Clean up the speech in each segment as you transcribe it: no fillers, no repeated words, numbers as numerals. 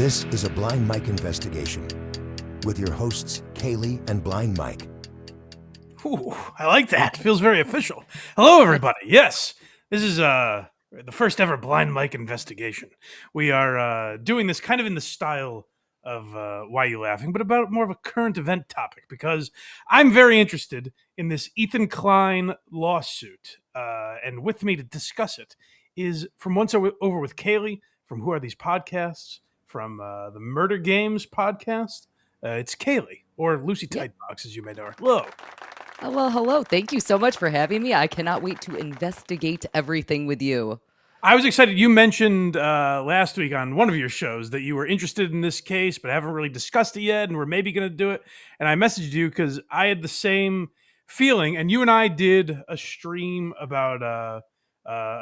This is a Blind Mike investigation with your hosts, Kaylee and Blind Mike. Ooh, I like that. Feels very official. Hello, everybody. Yes, this is the first ever Blind Mike investigation. We are doing this kind of in the style of Why You Laughing, but about more of a current event topic, because I'm very interested in this Ethan Klein lawsuit. And with me to discuss it is from Once Over with Kaylee, from Who Are These Podcasts, from the Murder Games podcast. It's Kaylee, or Lucy Tightbox, as you may know her. Hello. Hello. Thank you so much for having me. I cannot wait to investigate everything with you. I was excited. You mentioned last week on one of your shows that you were interested in this case, but haven't really discussed it yet, and we're maybe going to do it. And I messaged you because I had the same feeling, and you and I did a stream about a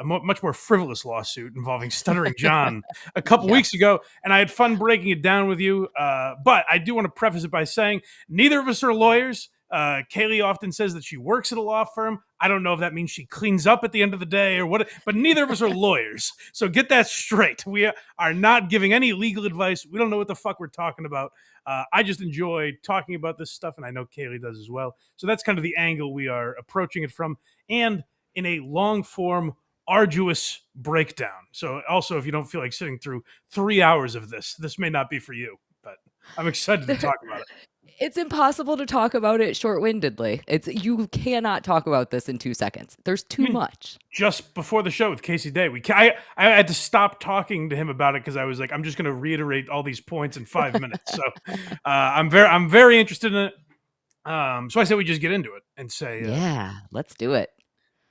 much more frivolous lawsuit involving Stuttering John a couple weeks ago, and I had fun breaking it down with you. But I do want to preface it by saying neither of us are lawyers. Kaylee often says that she works at a law firm. I don't know if that means she cleans up at the end of the day or what, but neither of us are lawyers. So get that straight. We are not giving any legal advice. We don't know what the fuck we're talking about. I just enjoy talking about this stuff, and I know Kaylee does as well. So that's kind of the angle we are approaching it from, and in a long form, arduous breakdown. So also, if you don't feel like sitting through 3 hours of this may not be for you, but I'm excited to talk about it. It's impossible to talk about it short-windedly. You cannot talk about this in 2 seconds. There's too much. Just before the show with Casey Day, I had to stop talking to him about it because I was like, I'm just going to reiterate all these points in 5 minutes. So I'm very interested in it. So I say we just get into it and say, yeah, let's do it.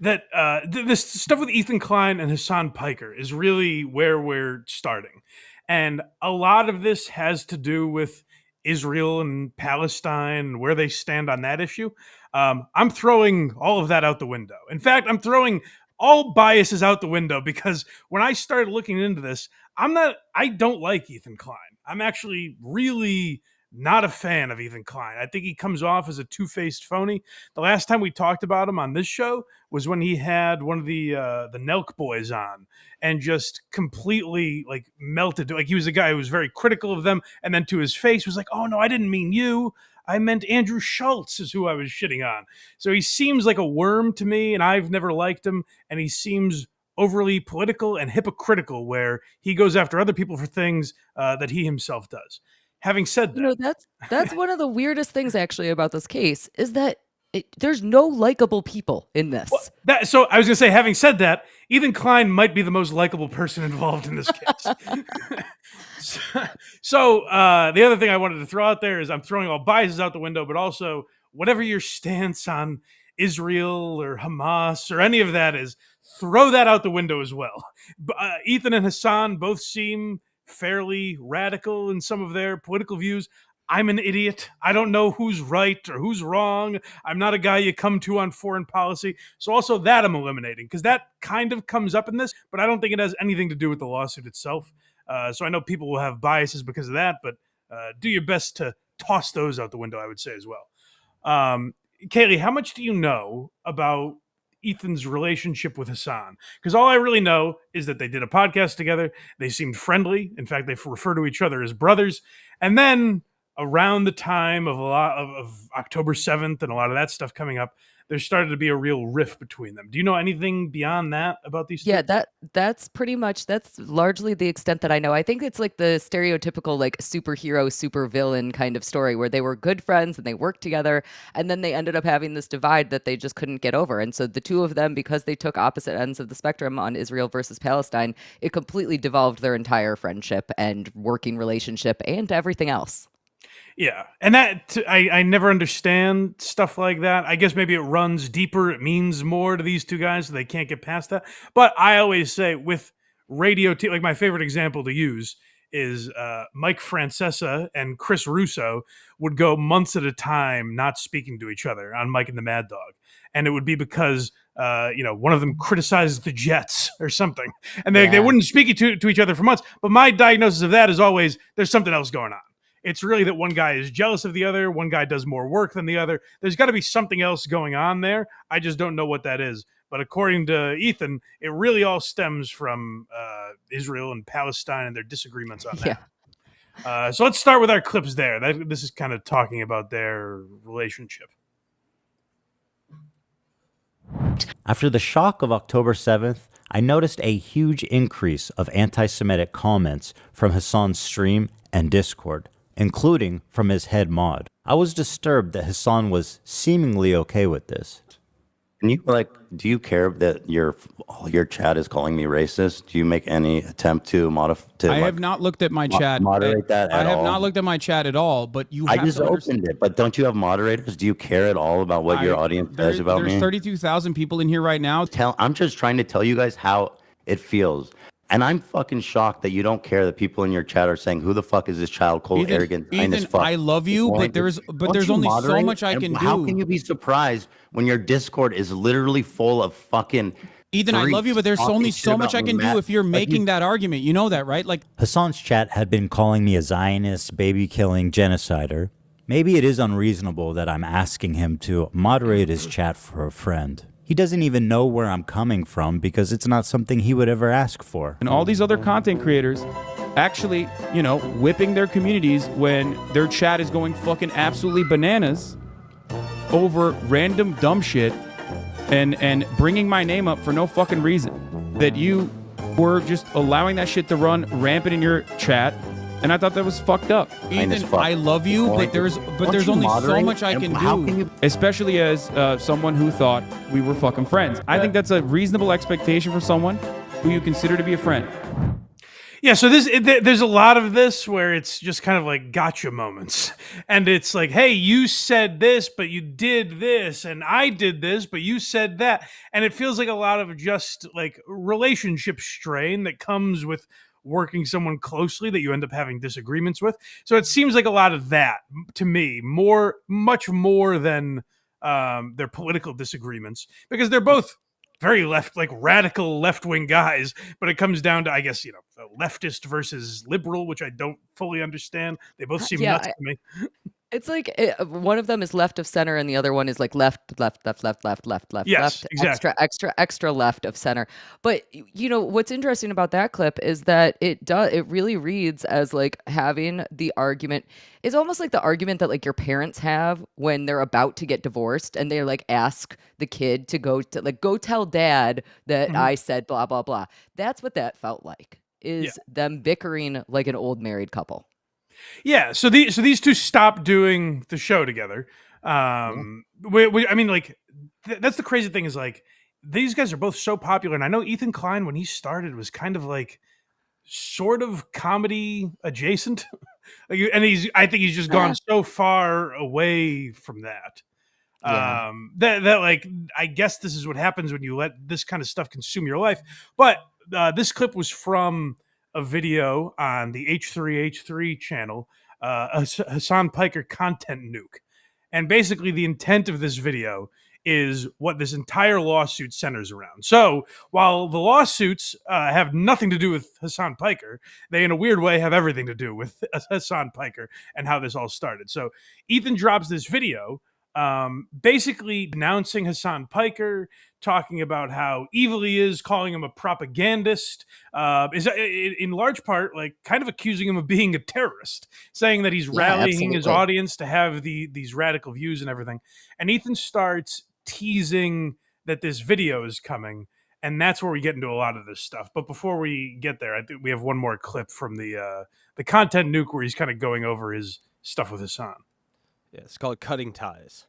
That this stuff with Ethan Klein and Hasan Piker is really where we're starting, and a lot of this has to do with Israel and Palestine, where they stand on that issue. I'm throwing all of that out the window. In fact, I'm throwing all biases out the window because when I started looking into this, I don't like Ethan Klein. I'm actually really not a fan of Ethan Klein. I think he comes off as a two-faced phony. The last time we talked about him on this show was when he had one of the Nelk boys on and just completely like melted. Like he was a guy who was very critical of them, and then to his face was like, "Oh no, I didn't mean you. I meant Andrew Schultz is who I was shitting on." So he seems like a worm to me, and I've never liked him. And he seems overly political and hypocritical, where he goes after other people for things that he himself does. Having said that, that's one of the weirdest things actually about this case is that there's no likable people in this. Well, so I was going to say, having said that, Ethan Klein might be the most likable person involved in this case. So the other thing I wanted to throw out there is I'm throwing all biases out the window, but also whatever your stance on Israel or Hamas or any of that is, throw that out the window as well. Ethan and Hasan both seem fairly radical in some of their political views. I'm an idiot. I don't know who's right or who's wrong. I'm not a guy you come to on foreign policy. So also that I'm eliminating because that kind of comes up in this, but I don't think it has anything to do with the lawsuit itself. So I know people will have biases because of that, but do your best to toss those out the window, I would say as well. Kaylee, how much do you know about Ethan's relationship with Hasan? Because all I really know is that they did a podcast together. They seemed friendly. In fact, they refer to each other as brothers. And then around the time of a lot of October 7th and a lot of that stuff coming up, there started to be a real rift between them. Do you know anything beyond that about these two? Yeah, that's largely the extent that I know. I think it's like the stereotypical like superhero, supervillain kind of story where they were good friends and they worked together, and then they ended up having this divide that they just couldn't get over. And so the two of them, because they took opposite ends of the spectrum on Israel versus Palestine, it completely devolved their entire friendship and working relationship and everything else. Yeah, and that I never understand stuff like that. I guess maybe it runs deeper. It means more to these two guys, so they can't get past that. But I always say with radio, like my favorite example to use is Mike Francesa and Chris Russo would go months at a time not speaking to each other on Mike and the Mad Dog. And it would be because, one of them criticized the Jets or something. And they wouldn't speak to each other for months. But my diagnosis of that is always there's something else going on. It's really that one guy is jealous of the other. One guy does more work than the other. There's got to be something else going on there. I just don't know what that is. But according to Ethan, it really all stems from Israel and Palestine and their disagreements on that. So let's start with our clips there. This is kind of talking about their relationship. After the shock of October 7th, I noticed a huge increase of anti-Semitic comments from Hasan's stream and Discord, including from his head mod. I was disturbed that Hasan was seemingly okay with this. Can you do you care that your chat is calling me racist? Do you make any attempt to modify? I have not looked at my chat. Moderate that at all? I have not looked at my chat at all, but you have I just opened it, but don't you have moderators? Do you care at all about what your audience says about me? There's 32,000 people in here right now. I'm just trying to tell you guys how it feels. And I'm fucking shocked that you don't care that people in your chat are saying, who the fuck is this child? Cold, arrogant, Ethan, I love you, but there's only so much I can do. How can you be surprised when your Discord is literally full of fucking Ethan, I love you, but there's only so much I can do if you're making that argument. You know that, right? Like Hasan's chat had been calling me a Zionist, baby-killing genocider. Maybe it is unreasonable that I'm asking him to moderate his chat for a friend. He doesn't even know where I'm coming from because it's not something he would ever ask for. And all these other content creators actually, whipping their communities when their chat is going fucking absolutely bananas over random dumb shit and bringing my name up for no fucking reason. That you were just allowing that shit to run rampant in your chat. And I thought that was fucked up. Ethan, I love you, but there's only so much I can do. Especially as someone who thought we were fucking friends. I think that's a reasonable expectation for someone who you consider to be a friend. Yeah, so there's a lot of this where it's just kind of like gotcha moments. And it's like, hey, you said this, but you did this, and I did this, but you said that. And it feels like a lot of just like relationship strain that comes with working someone closely that you end up having disagreements with. So it seems like a lot of that to me, much more than their political disagreements, because they're both very radical left-wing guys, but it comes down to, I guess, leftist versus liberal, which I don't fully understand. They both seem nuts to me. It's like one of them is left of center and the other one is like left. Yes, exactly. Extra left of center. But what's interesting about that clip is that it really reads as like having the argument. It's almost like the argument that like your parents have when they're about to get divorced and they like ask the kid to go tell dad that I said blah blah blah. That's what that felt like. Is them bickering like an old married couple. Yeah, so these two stopped doing the show together. I mean, like, that's the crazy thing is like these guys are both so popular, and I know Ethan Klein when he started was kind of like sort of comedy adjacent, and I think he's just gone so far away from that. That like I guess this is what happens when you let this kind of stuff consume your life. But this clip was from a video on the H3H3 channel, Hasan Piker content nuke. And basically the intent of this video is what this entire lawsuit centers around. So while the lawsuits have nothing to do with Hasan Piker, they in a weird way have everything to do with Hasan Piker and how this all started. So Ethan drops this video basically denouncing Hasan Piker, talking about how evil he is, calling him a propagandist, is in large part like kind of accusing him of being a terrorist, saying that he's rallying his audience to have these radical views and everything. And Ethan starts teasing that this video is coming, and that's where we get into a lot of this stuff. But before we get there, I think we have one more clip from the content nuke where he's kind of going over his stuff with Hasan. Yeah, it's called Cutting Ties.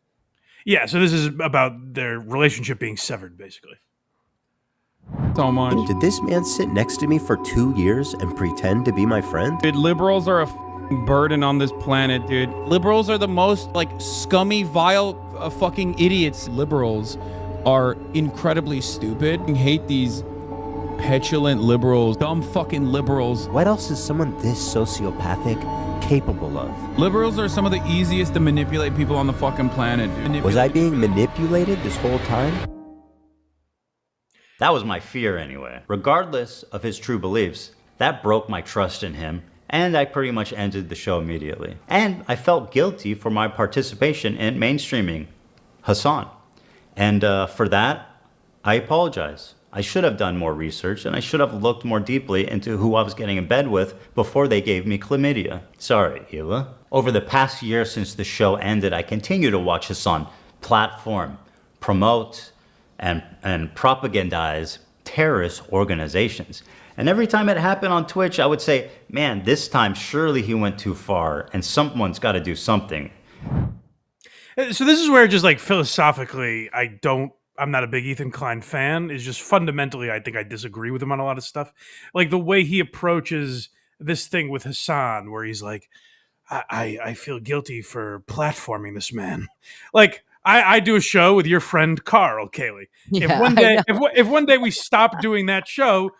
Yeah, so this is about their relationship being severed, basically. So much. Did this man sit next to me for 2 years and pretend to be my friend? Dude, liberals are a burden on this planet, dude. Liberals are the most like scummy, vile, fucking idiots. Liberals are incredibly stupid. I hate these petulant liberals, dumb fucking liberals. What else is someone this sociopathic capable of? Liberals are some of the easiest to manipulate people on the fucking planet. Was I being manipulated this whole time? That was my fear anyway. Regardless of his true beliefs, that broke my trust in him, and I pretty much ended the show immediately. And I felt guilty for my participation in mainstreaming Hasan. And for that, I apologize. I should have done more research, and I should have looked more deeply into who I was getting in bed with before they gave me chlamydia. Sorry, Hila. Over the past year since the show ended, I continue to watch Hasan platform, promote, and propagandize terrorist organizations. And every time it happened on Twitch, I would say, man, this time surely he went too far, and someone's got to do something. So this is where just like philosophically, I'm not a big Ethan Klein fan. Is just fundamentally, I think I disagree with him on a lot of stuff. Like the way he approaches this thing with Hasan, where he's like, I feel guilty for platforming this man. Like I do a show with your friend Carl, Kaylee. Yeah, If one day we stop doing that show,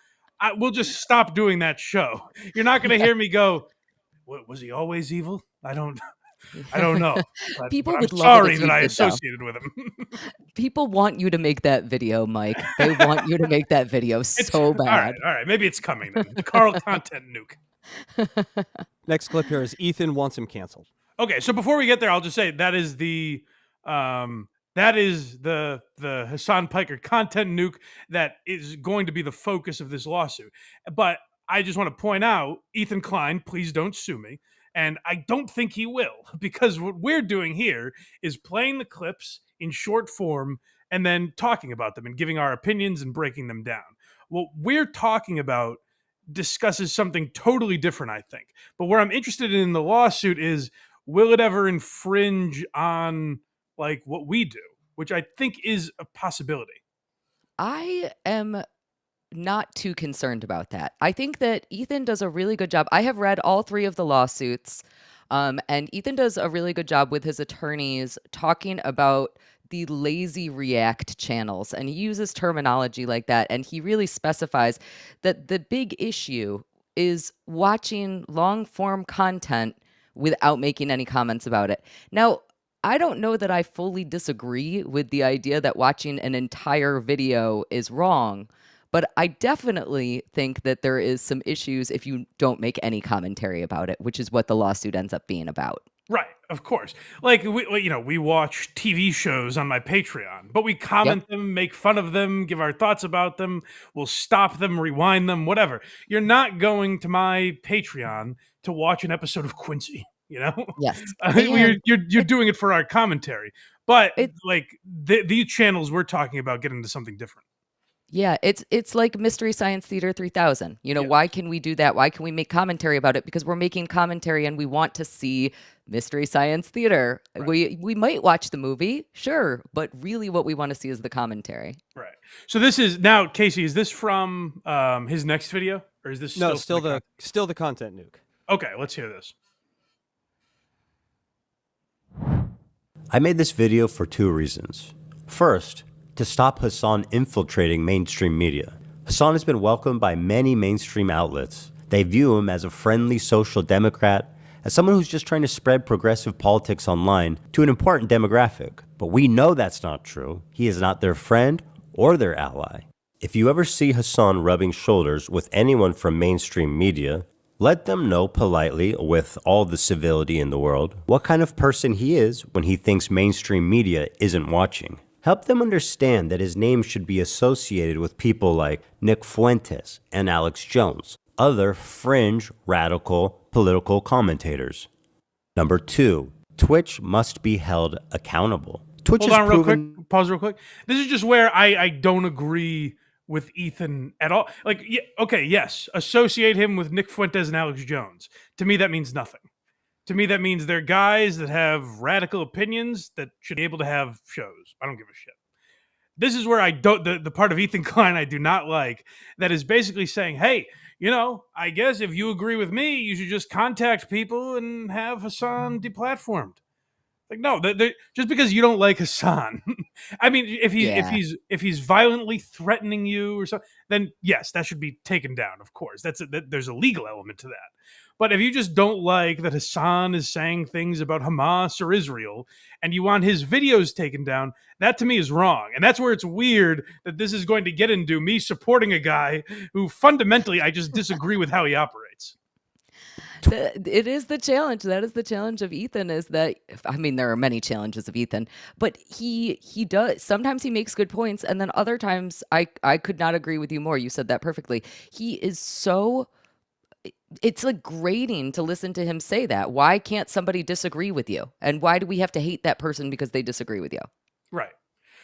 we'll just stop doing that show. You're not going to hear me go, was he always evil? I don't know. People but would I'm love sorry it if that you I did, though. associated with him. People want you to make that video, Mike. They want you to make that video so bad. All right. Maybe it's coming then. The Carl content nuke. Next clip here is Ethan wants him canceled. Okay, so before we get there, I'll just say that is the Hasan Piker content nuke that is going to be the focus of this lawsuit. But I just want to point out, Ethan Klein, please don't sue me. And I don't think he will, because what we're doing here is playing the clips in short form and then talking about them and giving our opinions and breaking them down. What we're talking about discusses something totally different, I think. But where I'm interested in the lawsuit is, will it ever infringe on like what we do, which I think is a possibility. I am not too concerned about that. I think that Ethan does a really good job. I have read all 3 of the lawsuits, and Ethan does a really good job with his attorneys talking about the lazy react channels, and he uses terminology like that, and he really specifies that the big issue is watching long form content without making any comments about it. Now, I don't know that I fully disagree with the idea that watching an entire video is wrong, but I definitely think that there is some issues if you don't make any commentary about it, which is what the lawsuit ends up being about. Right, of course. Like we watch TV shows on my Patreon, but we comment them, make fun of them, give our thoughts about them. We'll stop them, rewind them, whatever. You're not going to my Patreon to watch an episode of Quincy. You know, Yes. you're doing it for our commentary, but these channels we're talking about get into something different. Yeah, it's like Mystery Science Theater 3000. You know, why can we do that? Why can we make commentary about it? Because we're making commentary and we want to see Mystery Science Theater. Right. We might watch the movie, sure, but really what we want to see is the commentary. Right. So this is now, Casey, is this from his next video, or is this still the content nuke? Okay, let's hear this. I made this video for 2 reasons. First, to stop Hasan infiltrating mainstream media. Hasan has been welcomed by many mainstream outlets. They view him as a friendly social democrat, as someone who's just trying to spread progressive politics online to an important demographic. But we know that's not true. He is not their friend or their ally. If you ever see Hasan rubbing shoulders with anyone from mainstream media, let them know politely, with all the civility in the world, what kind of person he is when he thinks mainstream media isn't watching. Help them understand that his name should be associated with people like Nick Fuentes and Alex Jones, other fringe, radical, political commentators. Number 2, Twitch must be held accountable. Twitch Hold on has real proven... quick. Pause real quick. This is just where I don't agree with Ethan at all. Like, okay, yes, associate him with Nick Fuentes and Alex Jones. To me, that means nothing. To me, that means they're guys that have radical opinions that should be able to have shows. I don't give a shit. This is where I don't, the part of Ethan Klein I do not like, that is basically saying, hey, you know, I guess if you agree with me, you should just contact people and have Hasan deplatformed. Like, no, just because you don't like Hasan, I mean, if he's violently threatening you or something, then yes, that should be taken down. Of course, there's a legal element to that. But if you just don't like that Hasan is saying things about Hamas or Israel, and you want his videos taken down, that to me is wrong. And that's where it's weird that this is going to get into me supporting a guy who fundamentally I just disagree with how he operates. It is the challenge. That is the challenge of Ethan. Is that I mean, there are many challenges of Ethan, but he does sometimes he makes good points, and then other times I could not agree with you more. You said that perfectly. He is so. It's like grating to listen to him say that. Why can't somebody disagree with you? And why do we have to hate that person because they disagree with you? Right.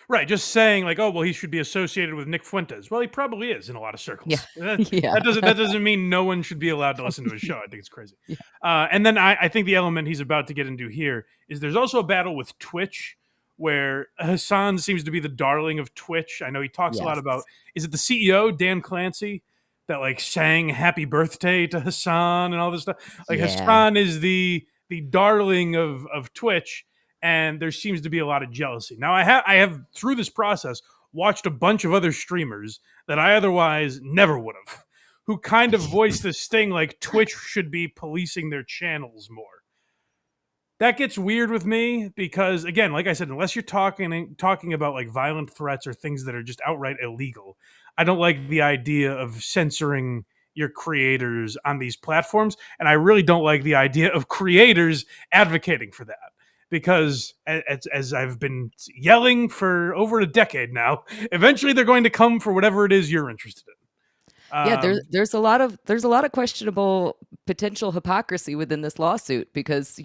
Right. Just saying like, oh, well, he should be associated with Nick Fuentes. Well, he probably is in a lot of circles. Yeah. That, Yeah. that doesn't mean no one should be allowed to listen to his show. I think it's crazy. Yeah. And then I think the element he's about to get into here is there's also a battle with Twitch where Hasan seems to be the darling of Twitch. I know he talks a lot about, is it the CEO, Dan Clancy, that like sang happy birthday to Hasan and all this stuff? Like Hasan is the darling of Twitch. And there seems to be a lot of jealousy. Now, I have through this process watched a bunch of other streamers that I otherwise never would have, who kind of voiced this thing like Twitch should be policing their channels more. That gets weird with me because, again, like I said, unless you're talking about like violent threats or things that are just outright illegal, I don't like the idea of censoring your creators on these platforms, and I really don't like the idea of creators advocating for that. Because as I've been yelling for over a decade now, eventually they're going to come for whatever it is you're interested in. Yeah, there's a lot of questionable potential hypocrisy within this lawsuit because,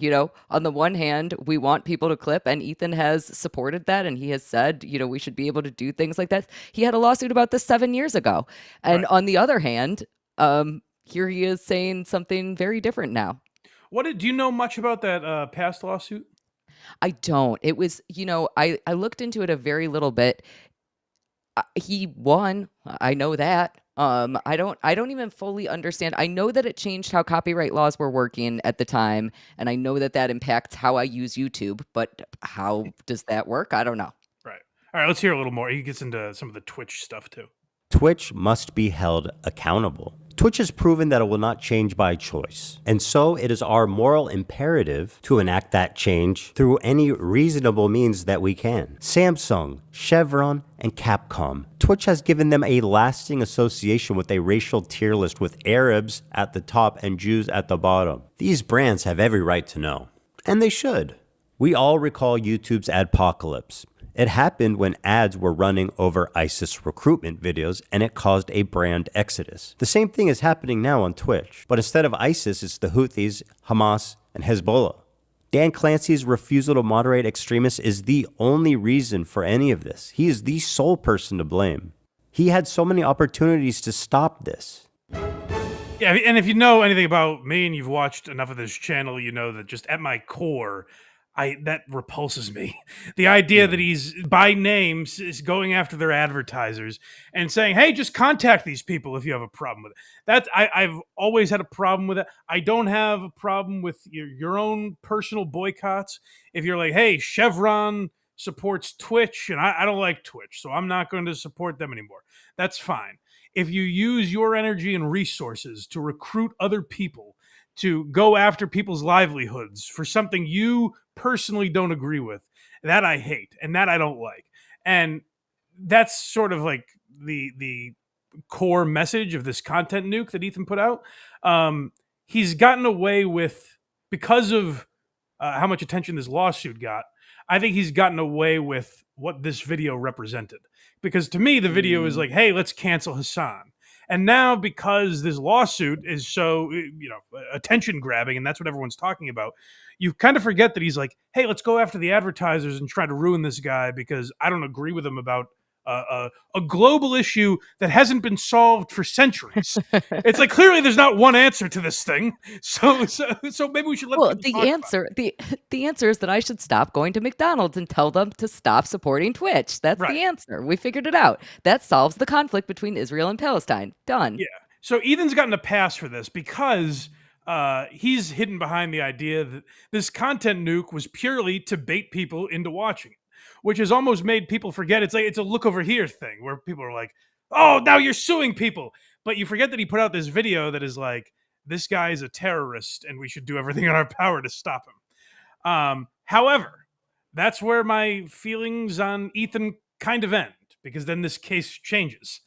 on the one hand, we want people to clip, and Ethan has supported that, and he has said, we should be able to do things like that. He had a lawsuit about this 7 years ago. And on the other hand, here he is saying something very different now. Do you know much about that past lawsuit? I don't. It was, I looked into it a very little bit. He won. I know that. I don't even fully understand. I know that it changed how copyright laws were working at the time, and I know that impacts how I use YouTube, but how does that work? I don't know. Right. All right, let's hear a little more. He gets into some of the Twitch stuff too. Twitch must be held accountable. Twitch has proven that it will not change by choice, and so it is our moral imperative to enact that change through any reasonable means that we can. Samsung, Chevron, and Capcom. Twitch has given them a lasting association with a racial tier list with Arabs at the top and Jews at the bottom. These brands have every right to know, and they should. We all recall YouTube's adpocalypse. It happened when ads were running over ISIS recruitment videos, and it caused a brand exodus. The same thing is happening now on Twitch, but instead of ISIS, it's the Houthis, Hamas, and Hezbollah. Dan Clancy's refusal to moderate extremists is the only reason for any of this. He is the sole person to blame. He had so many opportunities to stop this. Yeah, and if you know anything about me and you've watched enough of this channel, you know that just at my core, that repulses me. The idea that he's by name is going after their advertisers and saying, "Hey, just contact these people if you have a problem with it." I've always had a problem with it. I don't have a problem with your own personal boycotts. If you're like, "Hey, Chevron supports Twitch, and I don't like Twitch, so I'm not going to support them anymore," that's fine. If you use your energy and resources to recruit other people to go after people's livelihoods for something you personally don't agree with, that I hate and that I don't like. And that's sort of like the core message of this content nuke that Ethan put out. He's gotten away with, because of how much attention this lawsuit got, I think he's gotten away with what this video represented. Because to me, the video is like, hey, let's cancel Hasan. And now, because this lawsuit is so, attention grabbing, and that's what everyone's talking about, you kind of forget that he's like, hey, let's go after the advertisers and try to ruin this guy because I don't agree with him about a global issue that hasn't been solved for centuries. It's like, clearly there's not one answer to this thing. So maybe we should let the answer is that I should stop going to McDonald's and tell them to stop supporting Twitch. That's the answer. We figured it out. That solves the conflict between Israel and Palestine. Done. Yeah. So Ethan's gotten a pass for this because he's hidden behind the idea that this content nuke was purely to bait people into watching it, which has almost made people forget it's a look over here thing where people are like, oh, now you're suing people. But you forget that he put out this video that is like, this guy is a terrorist and we should do everything in our power to stop him. However, that's where my feelings on Ethan kind of end, because then this case changes.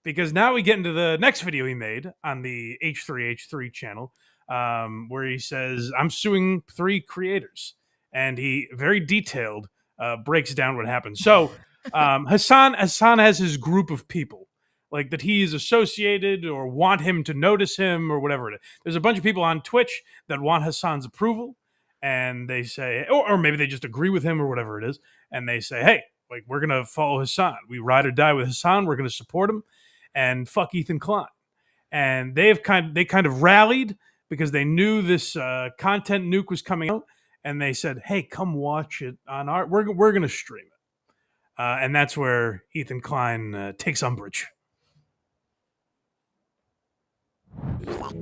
because now we get into the next video he made on the H3H3 channel, where he says, I'm suing 3 creators. And he very detailed breaks down what happened. So Hasan has his group of people like that he is associated or want him to notice him or whatever it is. There's a bunch of people on Twitch that want Hasan's approval, and they say, or maybe they just agree with him or whatever it is, and they say, hey, like, we're gonna follow Hasan. We ride or die with Hasan. We're gonna support him, and fuck Ethan Klein. And they kind of rallied because they knew this content nuke was coming out, and they said, hey, come watch it on our. We're gonna stream it, and that's where Ethan Klein takes umbrage.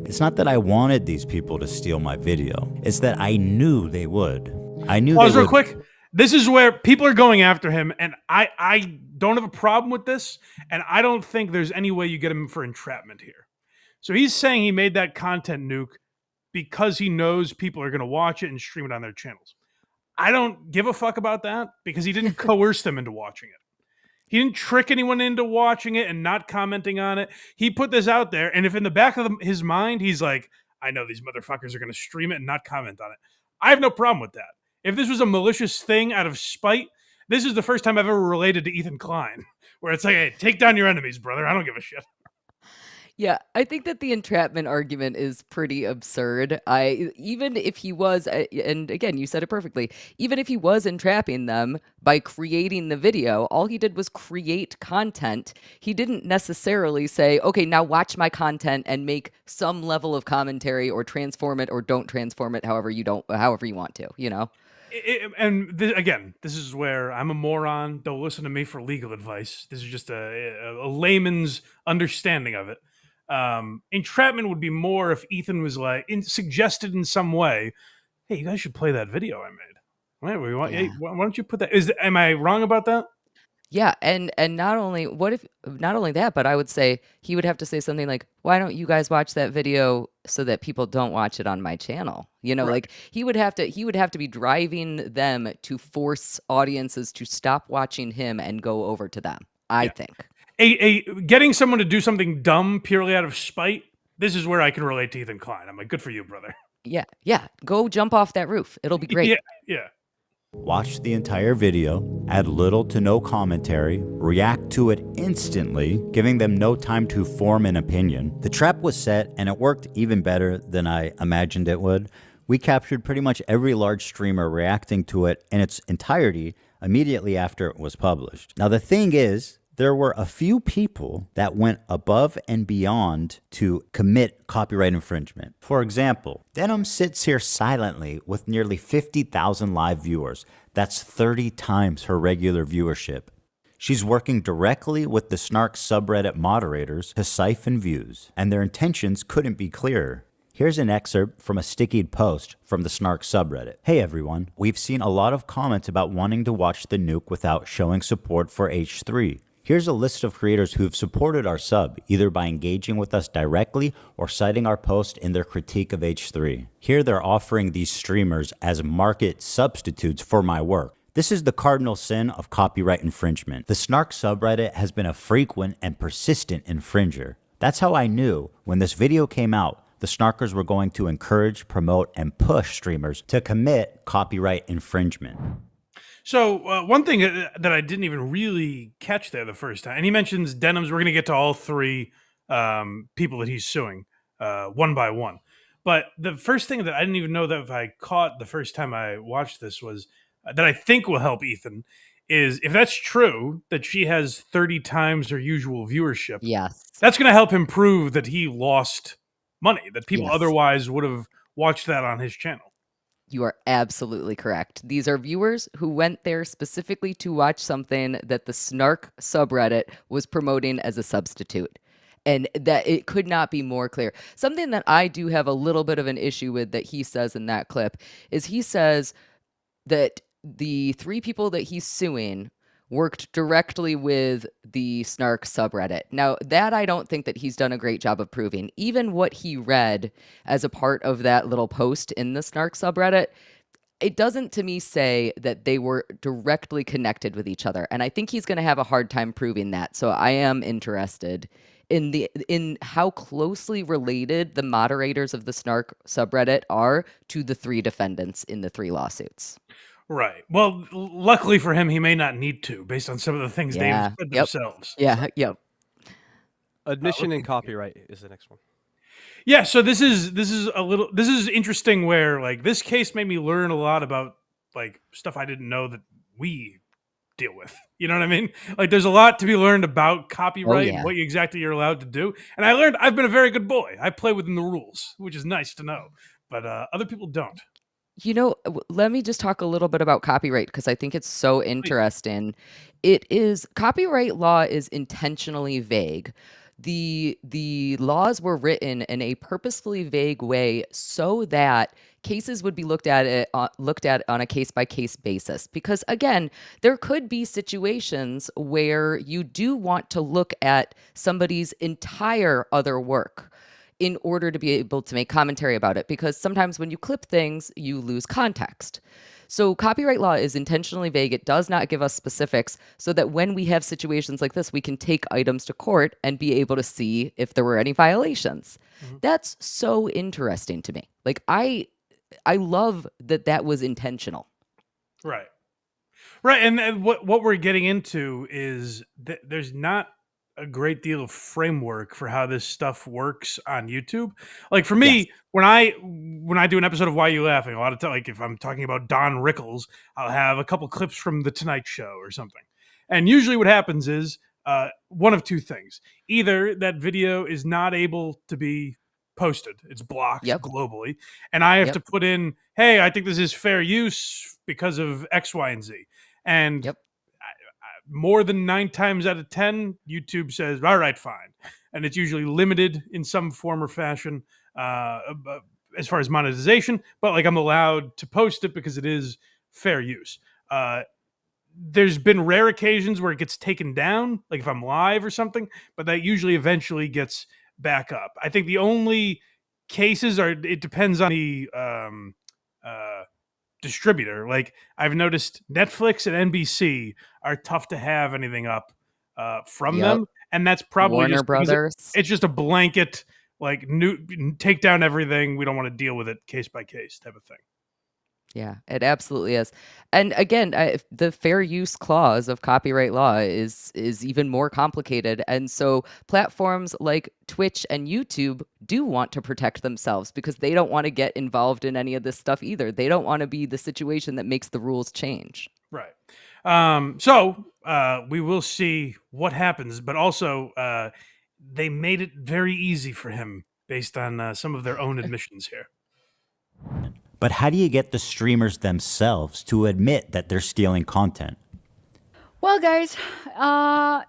It's not that I wanted these people to steal my video. It's that I knew they would. I knew Pause they real would. quick. This is where people are going after him, and I don't have a problem with this, and I don't think there's any way you get him for entrapment here. So he's saying he made that content nuke because he knows people are going to watch it and stream it on their channels. I don't give a fuck about that because he didn't coerce them into watching it. He didn't trick anyone into watching it and not commenting on it. He put this out there, and if in the back of his mind, he's like, I know these motherfuckers are going to stream it and not comment on it. I have no problem with that. If this was a malicious thing out of spite, this is the first time I've ever related to Ethan Klein, where it's like, hey, take down your enemies, brother. I don't give a shit. Yeah, I think that the entrapment argument is pretty absurd. Even if he was, and again, you said it perfectly, even if he was entrapping them by creating the video, all he did was create content. He didn't necessarily say, okay, now watch my content and make some level of commentary or transform it or don't transform it however you want to, you know? Again, this is where I'm a moron. Don't listen to me for legal advice. This is just a layman's understanding of it. Entrapment would be more if Ethan was like suggested in some way, hey, you guys should play that video I made. Hey, why don't you put that? Am I wrong about that? Yeah, and not only that, but I would say he would have to say something like, why don't you guys watch that video so that people don't watch it on my channel? You know, Right. like he would have to be driving them to force audiences to stop watching him and go over to them, I think. Getting someone to do something dumb purely out of spite, this is where I can relate to Ethan Klein. I'm like, good for you, brother. Yeah, go jump off that roof. It'll be great. Yeah. Watch the entire video, add little to no commentary, react to it instantly, giving them no time to form an opinion. The trap was set, and it worked even better than I imagined it would. We captured pretty much every large streamer reacting to it in its entirety immediately after it was published. Now, the thing is, there were a few people that went above and beyond to commit copyright infringement. For example, Denim sits here silently with nearly 50,000 live viewers. That's 30 times her regular viewership. She's working directly with the Snark subreddit moderators to siphon views, and their intentions couldn't be clearer. Here's an excerpt from a stickied post from the Snark subreddit. Hey everyone, we've seen a lot of comments about wanting to watch the nuke without showing support for H3. Here's a list of creators who've supported our sub, either by engaging with us directly or citing our post in their critique of H3. Here they're offering these streamers as market substitutes for my work. This is the cardinal sin of copyright infringement. The Snark subreddit has been a frequent and persistent infringer. That's how I knew when this video came out, the Snarkers were going to encourage, promote, and push streamers to commit copyright infringement. So one thing that I didn't even really catch there the first time, and he mentions Denims. We're going to get to all 3 people that he's suing one by one. But the first thing that I didn't even know that if I caught the first time I watched this was that I think will help Ethan is if that's true, that she has 30 times her usual viewership. Yes. That's going to help him prove that he lost money, that people Yes. otherwise would have watched that on his channel. You are absolutely correct. These are viewers who went there specifically to watch something that the Snark subreddit was promoting as a substitute. And that it could not be more clear. Something that I do have a little bit of an issue with that he says in that clip is he says that the 3 people that he's suing worked directly with the Snark subreddit. Now, that I don't think that he's done a great job of proving. Even what he read as a part of that little post in the Snark subreddit, it doesn't to me say that they were directly connected with each other. And I think he's going to have a hard time proving that. So I am interested in how closely related the moderators of the Snark subreddit are to the 3 defendants in the 3 lawsuits. Right. Well, luckily for him, he may not need to, based on some of the things they've Yeah. said Yep. themselves. Yeah. Yep. Admission and copyright is the next one. Yeah. So this is interesting. Where like this case made me learn a lot about like stuff I didn't know that we deal with. You know what I mean? Like there's a lot to be learned about copyright and what exactly you're allowed to do. And I learned I've been a very good boy. I play within the rules, which is nice to know. But other people don't. You know, let me just talk a little bit about copyright because I think it's so interesting. It is copyright law is intentionally vague. The laws were written in a purposefully vague way so that cases would be looked at on a case by case basis. Because again, there could be situations where you do want to look at somebody's entire other work in order to be able to make commentary about it, because sometimes when you clip things, you lose context. So copyright law is intentionally vague. It does not give us specifics so that when we have situations like this, we can take items to court and be able to see if there were any violations. That's so interesting to me. Like I love that was intentional. Right. Right. And what we're getting into is that there's not a great deal of framework for how this stuff works on YouTube. Like for me, when I do an episode of Why You Laughing, a lot of time, like if I'm talking about Don Rickles, I'll have a couple clips from The Tonight Show or something. And usually what happens is one of two things. Either that video is not able to be posted. It's blocked globally. And I have to put in, hey, I think this is fair use because of X, Y, and Z. And more than 9 times out of 10, YouTube says, all right, fine. And it's usually limited in some form or fashion as far as monetization, but like I'm allowed to post it because it is fair use. There's been rare occasions where it gets taken down, like if I'm live or something, but that usually eventually gets back up. I think the only cases it depends on the distributor. Like I've noticed Netflix and NBC are tough to have anything up from them, and that's probably Warner Brothers. It's just a blanket like take down everything. We don't want to deal with it case by case type of thing. Yeah, it absolutely is. And again, the fair use clause of copyright law is even more complicated. And so platforms like Twitch and YouTube do want to protect themselves because they don't want to get involved in any of this stuff either. They don't want to be the situation that makes the rules change. Right. So we will see what happens, but also they made it very easy for him based on some of their own admissions here. But how do you get the streamers themselves to admit that they're stealing content? Well, guys,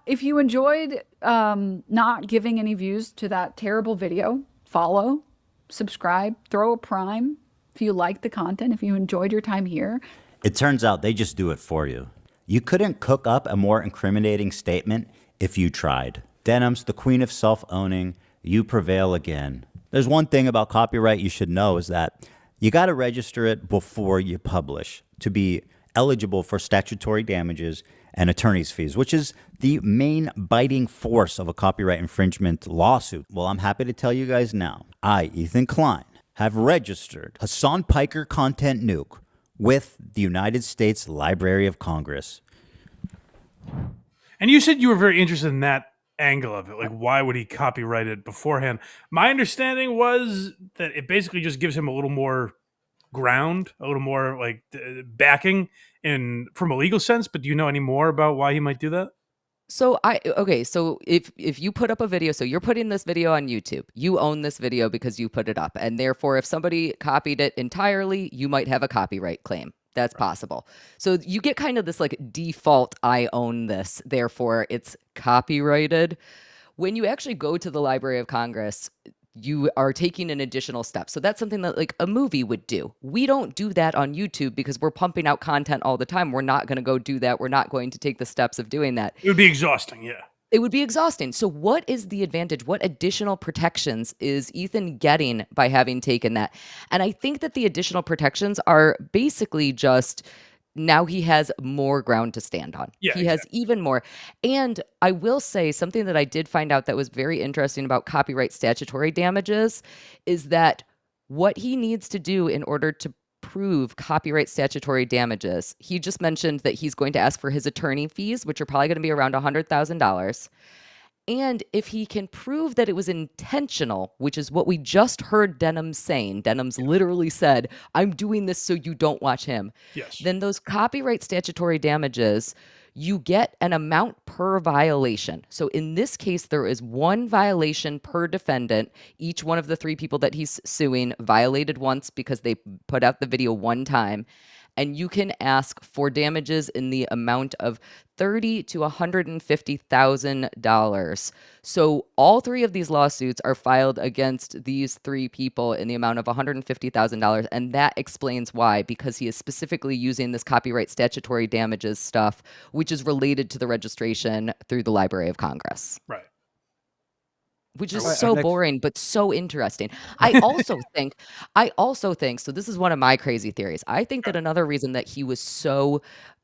if you enjoyed not giving any views to that terrible video, follow, subscribe, throw a prime if you like the content, if you enjoyed your time here. It turns out they just do it for you. You couldn't cook up a more incriminating statement if you tried. Denim's the queen of self-owning. You prevail again. There's one thing about copyright you should know is that you got to register it before you publish to be eligible for statutory damages and attorney's fees, which is the main biting force of a copyright infringement lawsuit. Well, I'm happy to tell you guys now, I, Ethan Klein, have registered Hasan Piker Content Nuke with the United States Library of Congress. And you said you were very interested in that angle of it. Like, why would he copyright it beforehand? My understanding was that it basically just gives him a little more ground, a little more like backing from a legal sense. But do you know any more about why he might do that? So so if you put up a video, so you're putting this video on YouTube, you own this video because you put it up, and therefore if somebody copied it entirely, you might have a copyright claim. That's possible. So you get kind of this like default, I own this, therefore it's copyrighted. When you actually go to the Library of Congress, you are taking an additional step. So that's something that like a movie would do. We don't do that on YouTube because we're pumping out content all the time. We're not going to go do that. We're not going to take the steps of doing that. It would be exhausting, yeah. It would be exhausting. So what is the advantage? What additional protections is Ethan getting by having taken that? And I think that the additional protections are basically just now he has more ground to stand on. Yeah, he has even more. And I will say something that I did find out that was very interesting about copyright statutory damages is that what he needs to do in order to prove copyright statutory damages, he just mentioned that he's going to ask for his attorney fees, which are probably going to be around $100,000. And if he can prove that it was intentional, which is what we just heard Denham saying, Denham's literally said, I'm doing this so you don't watch him. Yes. Then those copyright statutory damages, you get an amount per violation. So in this case, there is one violation per defendant. Each one of the 3 people that he's suing violated once because they put out the video one time. And you can ask for damages in the amount of $30,000 to $150,000. So all 3 of these lawsuits are filed against these 3 people in the amount of $150,000, and that explains why, because he is specifically using this copyright statutory damages stuff, which is related to the registration through the Library of Congress. Right. Which is Alright, so next- boring, but so interesting. I also think, so this is one of my crazy theories. I think that another reason that he was so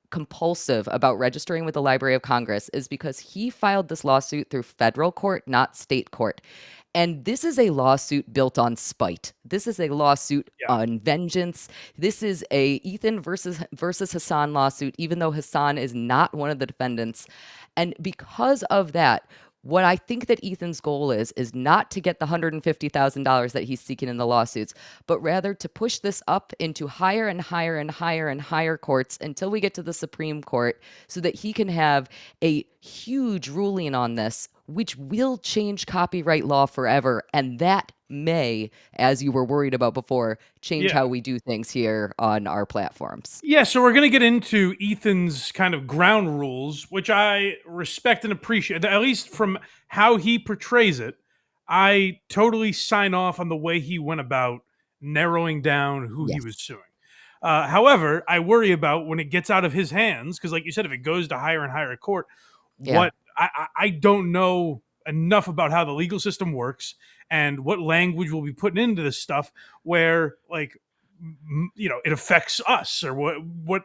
compulsive about registering with the Library of Congress is because he filed this lawsuit through federal court, not state court. And this is a lawsuit built on spite. This is a lawsuit on vengeance. This is a Ethan versus Hasan lawsuit, even though Hasan is not one of the defendants. And because of that, what I think that Ethan's goal is not to get the $150,000 that he's seeking in the lawsuits, but rather to push this up into higher and higher and higher and higher courts until we get to the Supreme Court so that he can have a huge ruling on this, which will change copyright law forever. And that may, as you were worried about before, change how we do things here on our platforms. Yeah, so we're going to get into Ethan's kind of ground rules, which I respect and appreciate, at least from how he portrays it. I totally sign off on the way he went about narrowing down who he was suing. However, I worry about when it gets out of his hands, because like you said, if it goes to higher and higher court, what I don't know enough about how the legal system works and what language will be put into this stuff where, like, it affects us, or what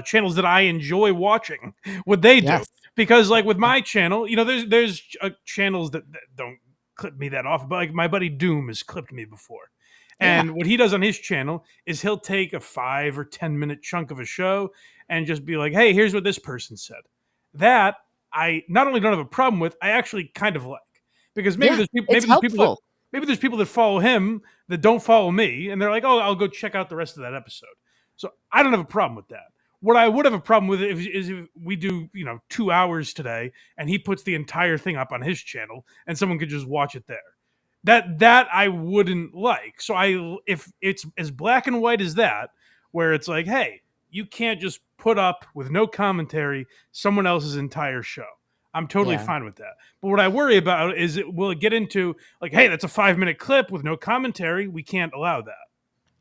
channels that I enjoy watching, what they do. Because like with my channel, there's channels that don't clip me that often, but like my buddy Doom has clipped me before. And what he does on his channel is he'll take a 5 or 10 minute chunk of a show and just be like, hey, here's what this person said. That I not only don't have a problem with, I actually kind of like. Because maybe there's people that follow him that don't follow me, and they're like, oh, I'll go check out the rest of that episode. So I don't have a problem with that. What I would have a problem with is if we do, 2 hours today, and he puts the entire thing up on his channel, and someone could just watch it there. That I wouldn't like. So if it's as black and white as that, where it's like, hey, you can't just put up with no commentary someone else's entire show. I'm totally fine with that. But what I worry about is will it get into like, hey, that's a 5-minute clip with no commentary. We can't allow that.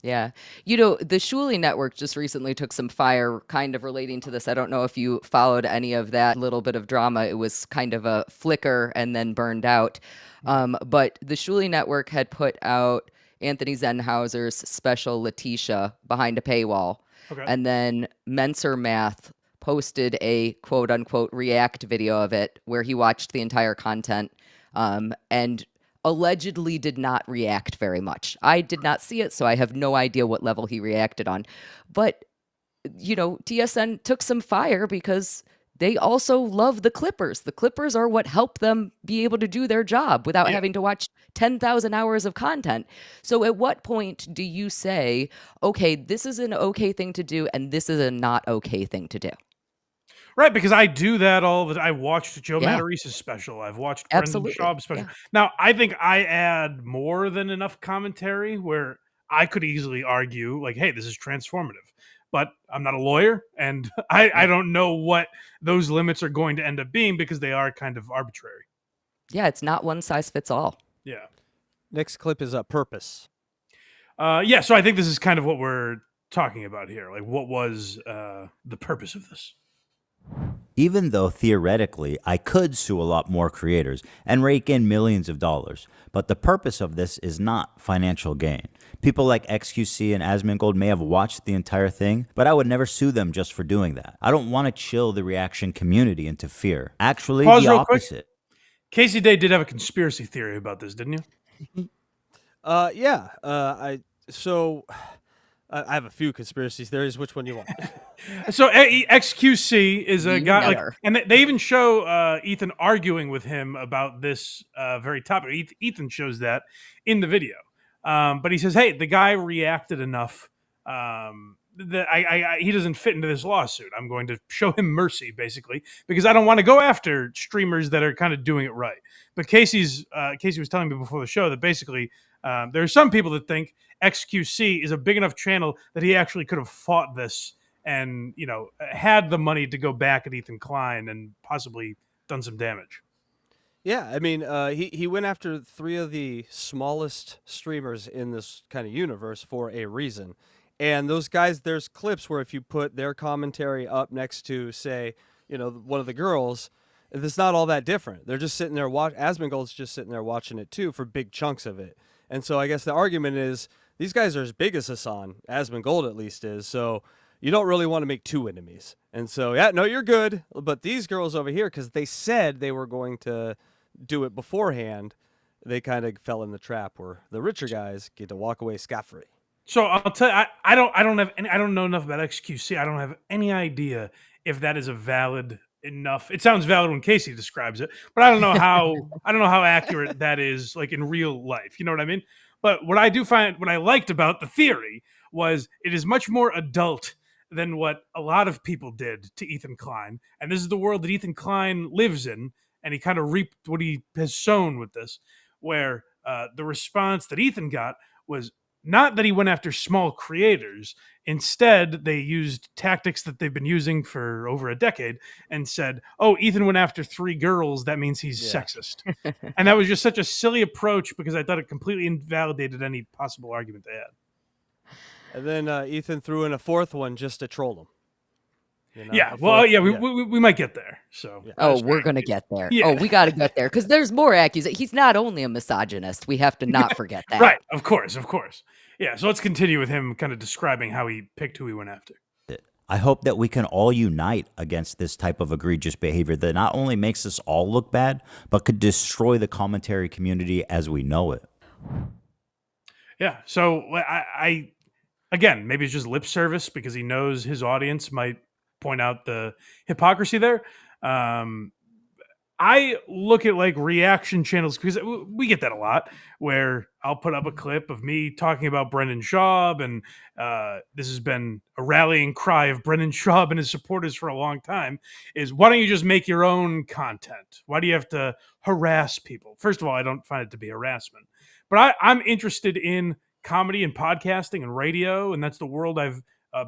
Yeah. The Shuli Network just recently took some fire kind of relating to this. I don't know if you followed any of that little bit of drama. It was kind of a flicker and then burned out. But the Shuli Network had put out Anthony Zenhauser's special Letitia behind a paywall. Okay. And then Menser Math posted a quote unquote react video of it where he watched the entire content and allegedly did not react very much. I did not see it, so I have no idea what level he reacted on. But, TSN took some fire because they also love the Clippers. The Clippers are what help them be able to do their job without having to watch 10,000 hours of content. So at what point do you say, okay, this is an okay thing to do and this is a not okay thing to do? Right, because I do that I watched Joe Matarese's special. I've watched Brendan Schaub's special. Yeah. Now, I think I add more than enough commentary where I could easily argue, like, hey, this is transformative. But I'm not a lawyer, and I don't know what those limits are going to end up being because they are kind of arbitrary. Yeah, it's not one size fits all. Yeah. Next clip is Purpose. So I think this is kind of what we're talking about here. Like, what was the purpose of this? Even though theoretically I could sue a lot more creators and rake in millions of dollars, but the purpose of this is not financial gain. People like XQC and Asmongold may have watched the entire thing, but I would never sue them just for doing that. I don't want to chill the reaction community into fear. Actually, Pause the real quick. opposite. Casey Day did have a conspiracy theory about this, didn't you? Yeah. I have a few conspiracy theories. Which one do you want? So XQC is a guy, like, Never. and they even show Ethan arguing with him about this very topic. Ethan shows that in the video, but he says, "Hey, the guy reacted enough that he doesn't fit into this lawsuit. I'm going to show him mercy, basically, because I don't want to go after streamers that are kind of doing it right." But Casey was telling me before the show that basically there are some people that think XQC is a big enough channel that he actually could have fought this and, you know, had the money to go back at Ethan Klein and possibly done some damage. Yeah, I mean, he went after 3 of the smallest streamers in this kind of universe for a reason. And those guys, there's clips where if you put their commentary up next to, say, you know, one of the girls, it's not all that different. They're just sitting there Asmongold's just sitting there watching it too for big chunks of it. And so I guess the argument is these guys are as big as Hasan, Asmongold at least is. So you don't really want to make 2 enemies. And so, yeah, no, you're good. But these girls over here, because they said they were going to do it beforehand, they kind of fell in the trap where the richer guys get to walk away scot-free. So I'll tell you, I don't know enough about XQC. I don't have any idea if that is a valid enough. It sounds valid when Casey describes it, but I don't know how accurate that is, like, in real life. You know what I mean? But what I liked about the theory was it is much more adult than what a lot of people did to Ethan Klein. And this is the world that Ethan Klein lives in, and he kind of reaped what he has sown with this, where the response that Ethan got was not that he went after small creators. Instead, they used tactics that they've been using for over a decade and said, "Oh, Ethan went after 3 girls. That means he's sexist." And that was just such a silly approach because I thought it completely invalidated any possible argument they had. And then Ethan threw in a 4th one just to troll them. You know, Yeah, well, we might get there. So, Oh, we're going to get there. Yeah. Oh, we got to get there because there's more accusations. He's not only a misogynist. We have to not forget that. Right, of course. Yeah, so let's continue with him kind of describing how he picked who he went after. I hope that we can all unite against this type of egregious behavior that not only makes us all look bad, but could destroy the commentary community as we know it. Yeah, so I again, maybe it's just lip service because he knows his audience might point out the hypocrisy there. I look at, like, reaction channels because we get that a lot, where I'll put up a clip of me talking about Brendan Schaub, and this has been a rallying cry of Brendan Schaub and his supporters for a long time, is why don't you just make your own content? Why do you have to harass people? First of all, I don't find it to be harassment, but I'm interested in comedy and podcasting and radio, and that's the world I've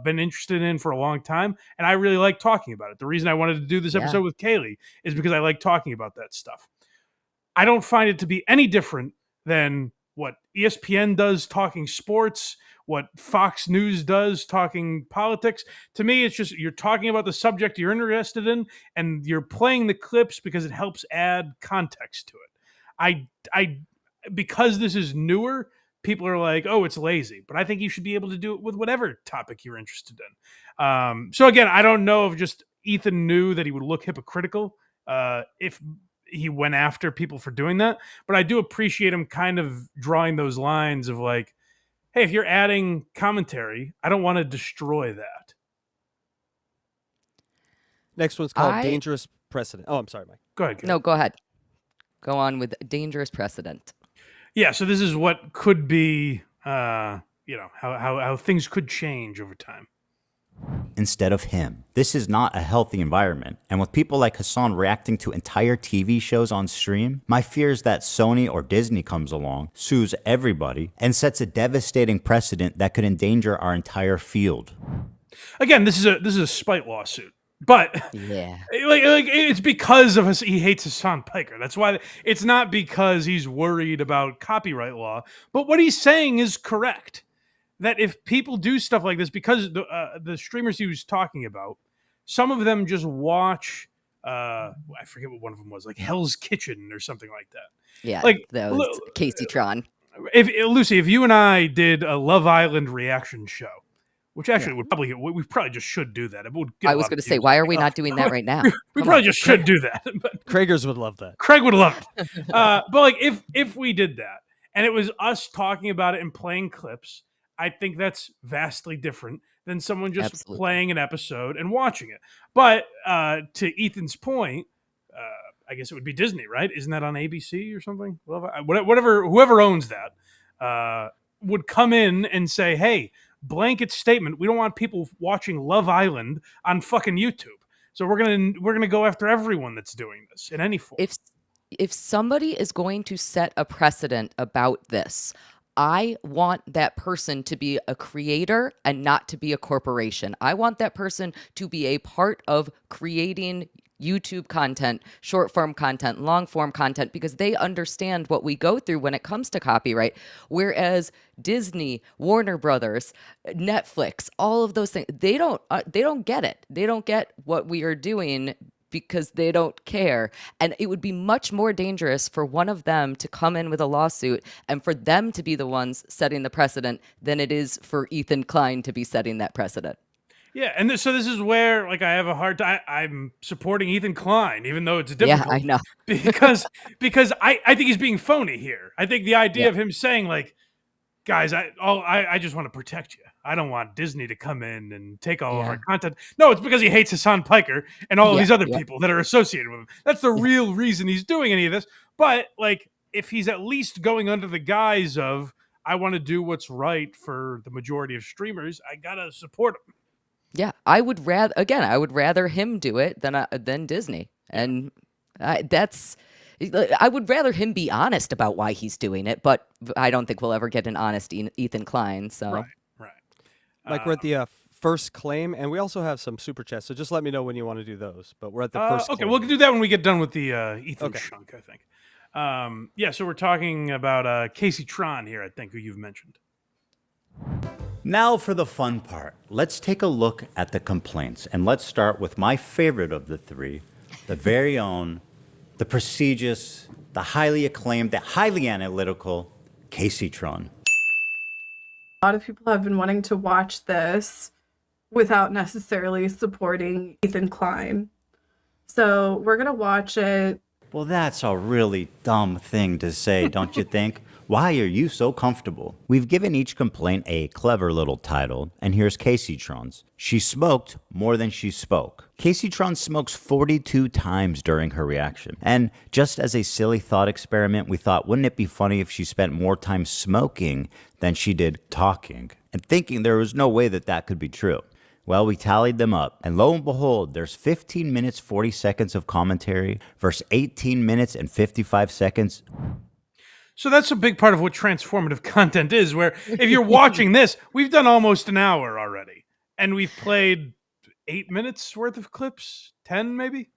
been interested in for a long time, and I really like talking about it. The reason I wanted to do this episode with Kaylee is because I like talking about that stuff. I don't find it to be any different than what ESPN does talking sports, what Fox News does talking politics. To me, it's just you're talking about the subject you're interested in, and you're playing the clips because it helps add context to it. I because this is newer, people are like, "Oh, it's lazy," but I think you should be able to do it with whatever topic you're interested in. So again, I don't know if just Ethan knew that he would look hypocritical if he went after people for doing that, but I do appreciate him kind of drawing those lines of, like, hey, if you're adding commentary, I don't want to destroy that. Next one's called Dangerous Precedent. Oh, I'm sorry, Mike. Go ahead. No, go ahead. Go on with Dangerous Precedent. Yeah, so this is what could be, how things could change over time. Instead of him. This is not a healthy environment. And with people like Hasan reacting to entire TV shows on stream, my fear is that Sony or Disney comes along, sues everybody, and sets a devastating precedent that could endanger our entire field. Again, this is a spite lawsuit. But yeah, like it's because of he hates Hasan Piker. That's why. It's not because he's worried about copyright law. But what he's saying is correct. That if people do stuff like this, because the streamers he was talking about, some of them just watch I forget what one of them was, like Hell's Kitchen or something like that. Yeah, Like that was Casey Tron. if Lucy, if you and I did a Love Island reaction show, which actually we probably just should do that. It would get I was going to say, why are we not doing that right now? we probably just should do that. But Kragers would love that. Craig would love it. But like if we did that and it was us talking about it and playing clips, I think that's vastly different than someone just Absolutely. playing an episode and watching it. But to Ethan's point, I guess it would be Disney, right? Isn't that on ABC or something? Whatever, whoever owns that would come in and say, hey, blanket statement, we don't want people watching Love Island on fucking YouTube. So we're gonna go after everyone that's doing this in any form. If somebody is going to set a precedent about this, I want that person to be a creator and not to be a corporation. I want that person to be a part of creating YouTube content, short form content, long form content, because they understand what we go through when it comes to copyright. Whereas Disney, Warner Brothers, Netflix, all of those things, they don't get it. They don't get what we are doing because they don't care. And it would be much more dangerous for one of them to come in with a lawsuit and for them to be the ones setting the precedent than it is for Ethan Klein to be setting that precedent. Yeah, and so this is where, like, I have a hard time. I'm supporting Ethan Klein, even though it's difficult. Yeah, I know. because I think he's being phony here. I think the idea of him saying, like, guys, I just want to protect you. I don't want Disney to come in and take all of our content. No, it's because he hates Hasan Piker and all of these other people that are associated with him. That's the real reason he's doing any of this. But, like, if he's at least going under the guise of, I want to do what's right for the majority of streamers, I got to support him. Yeah, I would rather him do it than Disney, and I would rather him be honest about why he's doing it. But I don't think we'll ever get an honest Ethan Klein. So right. Like we're at the first claim, and we also have some super chats. So just let me know when you want to do those. But we're at the first. Okay, claim. we'll do that when we get done with the Ethan chunk, I think. Yeah, so we're talking about Casey Tron here, I think, who you've mentioned. Now for the fun part. Let's take a look at the complaints. And let's start with my favorite of the three, the very own, the prestigious, the highly acclaimed, the highly analytical Casey Tron. A lot of people have been wanting to watch this without necessarily supporting Ethan Klein. So we're going to watch it. Well, that's a really dumb thing to say, don't you think? Why are you so comfortable? We've given each complaint a clever little title, and here's Casey Tron's. She smoked more than she spoke. Casey Tron smokes 42 times during her reaction. And just as a silly thought experiment, we thought, wouldn't it be funny if she spent more time smoking than she did talking? And thinking there was no way that that could be true. Well, we tallied them up, and lo and behold, there's 15 minutes, 40 seconds of commentary versus 18 minutes and 55 seconds. So that's a big part of what transformative content is, where if you're watching this, we've done almost an hour already, and we've played 8 minutes worth of clips, 10 maybe?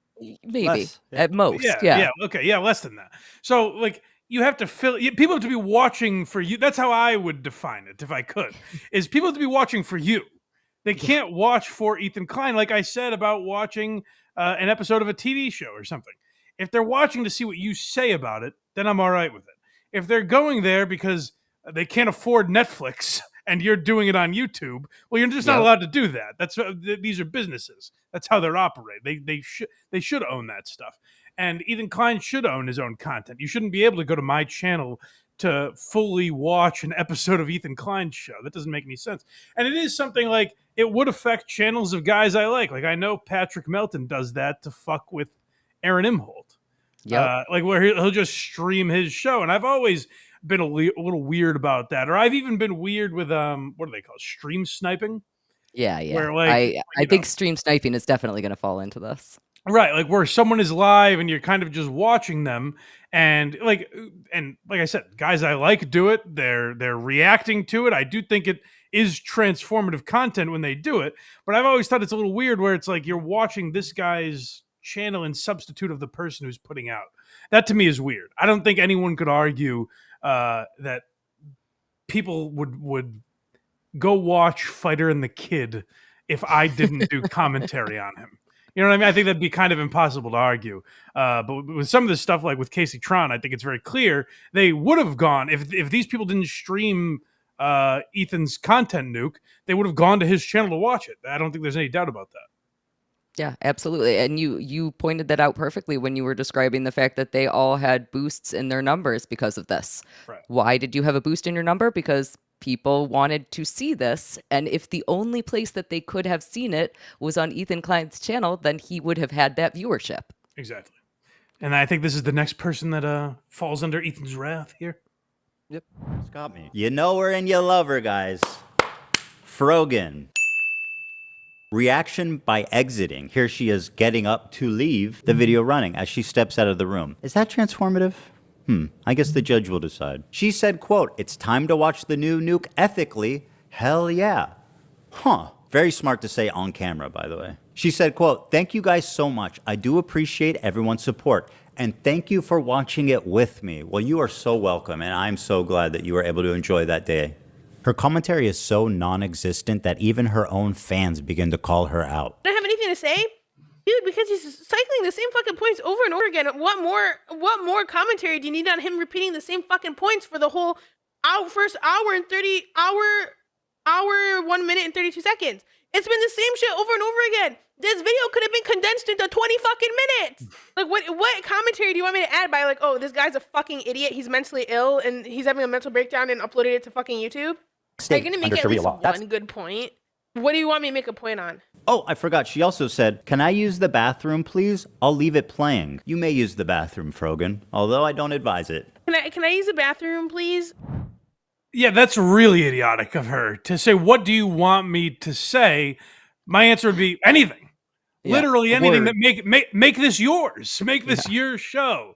Maybe, Less, at most. Okay, less than that. So, like, you have to people have to be watching for you. That's how I would define it, if I could, is people have to be watching for you. They can't watch for Ethan Klein, like I said about watching an episode of a TV show or something. If they're watching to see what you say about it, then I'm all right with it. If they're going there because they can't afford Netflix and you're doing it on YouTube, well, you're just not allowed to do that. That's these are businesses. That's how they're operating. They should own that stuff. And Ethan Klein should own his own content. You shouldn't be able to go to my channel to fully watch an episode of Ethan Klein's show. That doesn't make any sense. And it is something like it would affect channels of guys I like. Like I know Patrick Melton does that to fuck with Aaron Imholt. Like where he'll just stream his show. And I've always been a little weird about that. Or I've even been weird with, what do they call it? Stream sniping? Yeah. Where, like, I think stream sniping is definitely going to fall into this. Right, like where someone is live and you're kind of just watching them, and like I said, guys I like do it. They're reacting to it. I do think it is transformative content when they do it, but I've always thought it's a little weird where it's like you're watching this guy's channel in substitute of the person who's putting out. That to me is weird. I don't think anyone could argue that people would go watch Fighter and the Kid if I didn't do commentary on him. You know what I mean? I think that'd be kind of impossible to argue. But with some of this stuff, like with Casey Tron, I think it's very clear they would have gone if these people didn't stream Ethan's content nuke, they would have gone to his channel to watch it. I don't think there's any doubt about that. Yeah, absolutely. And you pointed that out perfectly when you were describing the fact that they all had boosts in their numbers because of this. Right. Why did you have a boost in your number? Because people wanted to see this. And if the only place that they could have seen it was on Ethan Klein's channel, then he would have had that viewership. Exactly. And I think this is the next person that falls under Ethan's wrath here. Yep. It's got me. You know her and you love her, guys. Frogan. Reaction by exiting. Here she is getting up to leave the video running as she steps out of the room. Is that transformative? I guess the judge will decide. She said, quote, "It's time to watch the new nuke ethically. Hell yeah." Huh. Very smart to say on camera, by the way. She said, quote, "Thank you guys so much. I do appreciate everyone's support. And thank you for watching it with me." Well, you are so welcome, and I'm so glad that you were able to enjoy that day. Her commentary is so non-existent that even her own fans begin to call her out. I don't have anything to say, dude, because he's cycling the same fucking points over and over again. What more commentary do you need on him repeating the same fucking points for the whole first hour and 1 minute and 32 seconds? It's been the same shit over and over again. This video could have been condensed into 20 fucking minutes. Like, what commentary do you want me to add by, like, oh, this guy's a fucking idiot, he's mentally ill, and he's having a mental breakdown and uploaded it to fucking YouTube? Are you going to make at least one good point? What do you want me to make a point on? Oh, I forgot. She also said, "Can I use the bathroom, please? I'll leave it playing." You may use the bathroom, Frogan, although I don't advise it. Can I use the bathroom, please? Yeah, that's really idiotic of her to say, "What do you want me to say?" My answer would be anything. Yeah, literally anything that make this yours. Make this your show.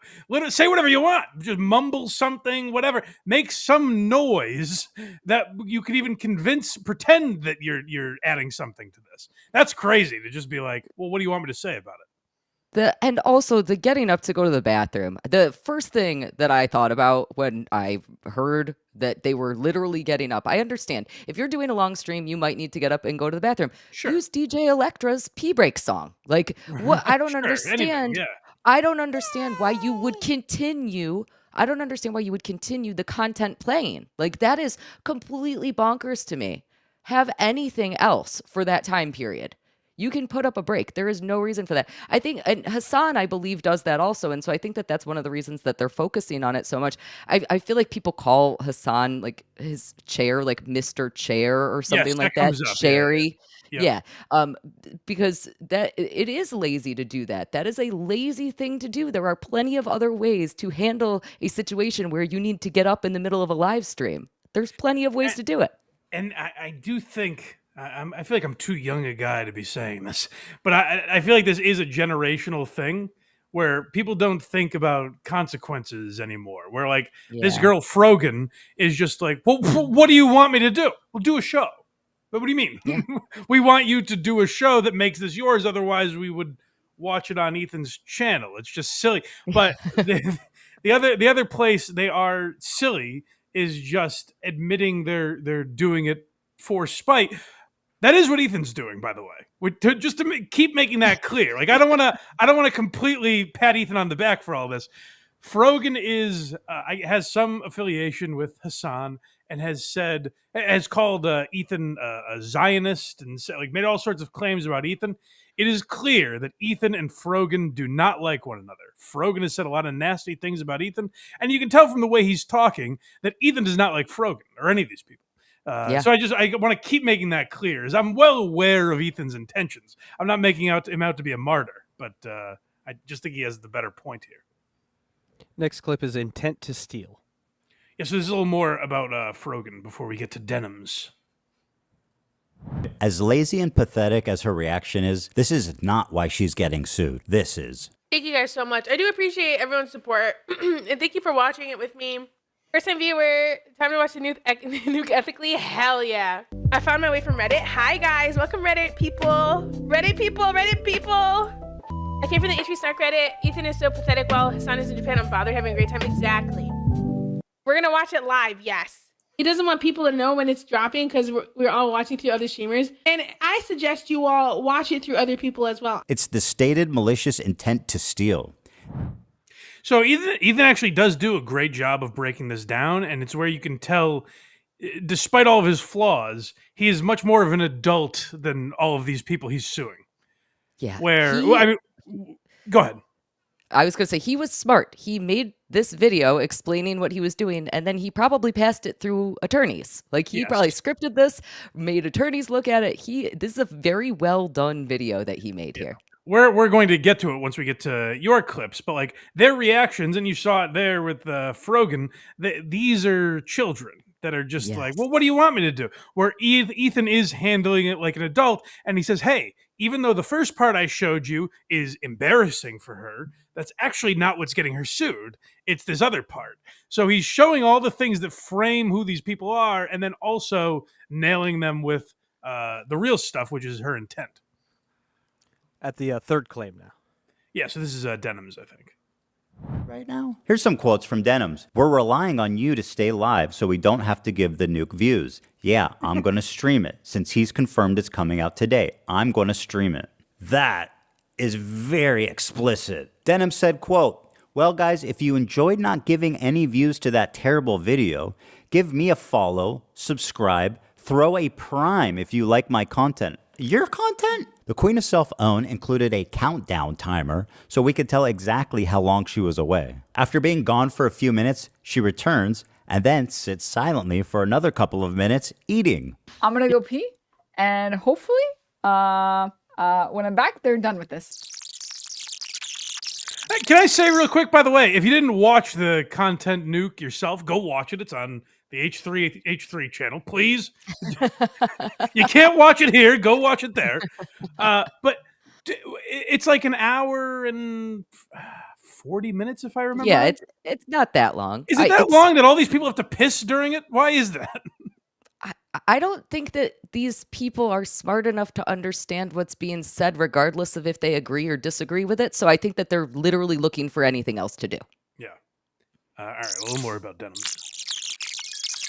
Say whatever you want. Just mumble something, whatever. Make some noise that you could even pretend that you're adding something to this. That's crazy to just be like, well, what do you want me to say about it? And also the getting up to go to the bathroom. The first thing that I thought about when I heard that they were literally getting up, I understand. If you're doing a long stream, you might need to get up and go to the bathroom. Sure. Use DJ Electra's Pee Break song. Like, what? I don't understand. Anything, yeah. I don't understand why you would continue. I don't understand why you would continue the content playing. Like, that is completely bonkers to me. Have anything else for that time period. You can put up a break. There is no reason for that. I think, and Hasan, I believe, does that also. And so I think that that's one of the reasons that they're focusing on it so much. I feel like people call Hasan, like, his chair, like Mr. Chair or something like that. Sherry. Yeah. Because it is lazy to do that. That is a lazy thing to do. There are plenty of other ways to handle a situation where you need to get up in the middle of a live stream. There's plenty of ways to do it. And I do think... I feel like I'm too young a guy to be saying this, but I feel like this is a generational thing where people don't think about consequences anymore. Where, like, this girl Frogan is just like, well, what do you want me to do? We'll do a show. But what do you mean? Yeah. We want you to do a show that makes this yours. Otherwise, we would watch it on Ethan's channel. It's just silly. But the other place they are silly is just admitting they're doing it for spite. That is what Ethan's doing, by the way. Just to keep making that clear. Like, I don't want to completely pat Ethan on the back for all this. Frogan has some affiliation with Hasan and has called Ethan a Zionist and made all sorts of claims about Ethan. It is clear that Ethan and Frogan do not like one another. Frogan has said a lot of nasty things about Ethan, and you can tell from the way he's talking that Ethan does not like Frogan or any of these people. So I want to keep making that clear, as I'm well aware of Ethan's intentions. I'm not making him out to be a martyr, but I just think he has the better point here. Next clip is intent to steal. Yeah, so there's a little more about Frogan before we get to denims. As lazy and pathetic as her reaction is, this is not why she's getting sued. This is. Thank you guys so much. I do appreciate everyone's support, and thank you for watching it with me. First time viewer, time to watch the nuke ethically? Hell yeah. I found my way from Reddit. Hi guys, welcome Reddit people. Reddit people. I came from the HP Snark Reddit. Ethan is so pathetic while Hasan is in Japan. I'm bothered having a great time. Exactly. We're gonna watch it live, yes. He doesn't want people to know when it's dropping because we're all watching through other streamers. And I suggest you all watch it through other people as well. It's the stated malicious intent to steal. So Ethan actually does do a great job of breaking this down, and it's where you can tell, despite all of his flaws, he is much more of an adult than all of these people he's suing. Yeah. Go ahead. I was going to say he was smart. He made this video explaining what he was doing, and then he probably passed it through attorneys. Like he probably scripted this, made attorneys look at it. This is a very well done video that he made here. We're going to get to it once we get to your clips, but like their reactions, and you saw it there with Frogan. These are children that are just like, well, what do you want me to do? Where Ethan is handling it like an adult, and he says, hey, even though the first part I showed you is embarrassing for her, that's actually not what's getting her sued. It's this other part. So he's showing all the things that frame who these people are, and then also nailing them with the real stuff, which is her intent. At the third claim now. Yeah, so this is Denham's, I think. Right now? Here's some quotes from Denham's. We're relying on you to stay live so we don't have to give the nuke views. Yeah, I'm going to stream it. Since he's confirmed it's coming out today, I'm going to stream it. That is very explicit. Denham said, quote, well, guys, if you enjoyed not giving any views to that terrible video, give me a follow, subscribe, throw a prime if you like my content. Your content? The Queen of Self-Own included a countdown timer so we could tell exactly how long she was away. After being gone for a few minutes, she returns and then sits silently for another couple of minutes eating. I'm gonna go pee, and hopefully, when I'm back, they're done with this. Hey, can I say real quick, by the way, if you didn't watch the content nuke yourself, go watch it. It's on the H3 channel, please. You can't watch it here. Go watch it there. But it's like an hour and 40 minutes, if I remember. Yeah, right. it's not that long. Is it that long that all these people have to piss during it? Why is that? I don't think that these people are smart enough to understand what's being said, regardless of if they agree or disagree with it. So I think that they're literally looking for anything else to do. Yeah. All right, a little more about Denham.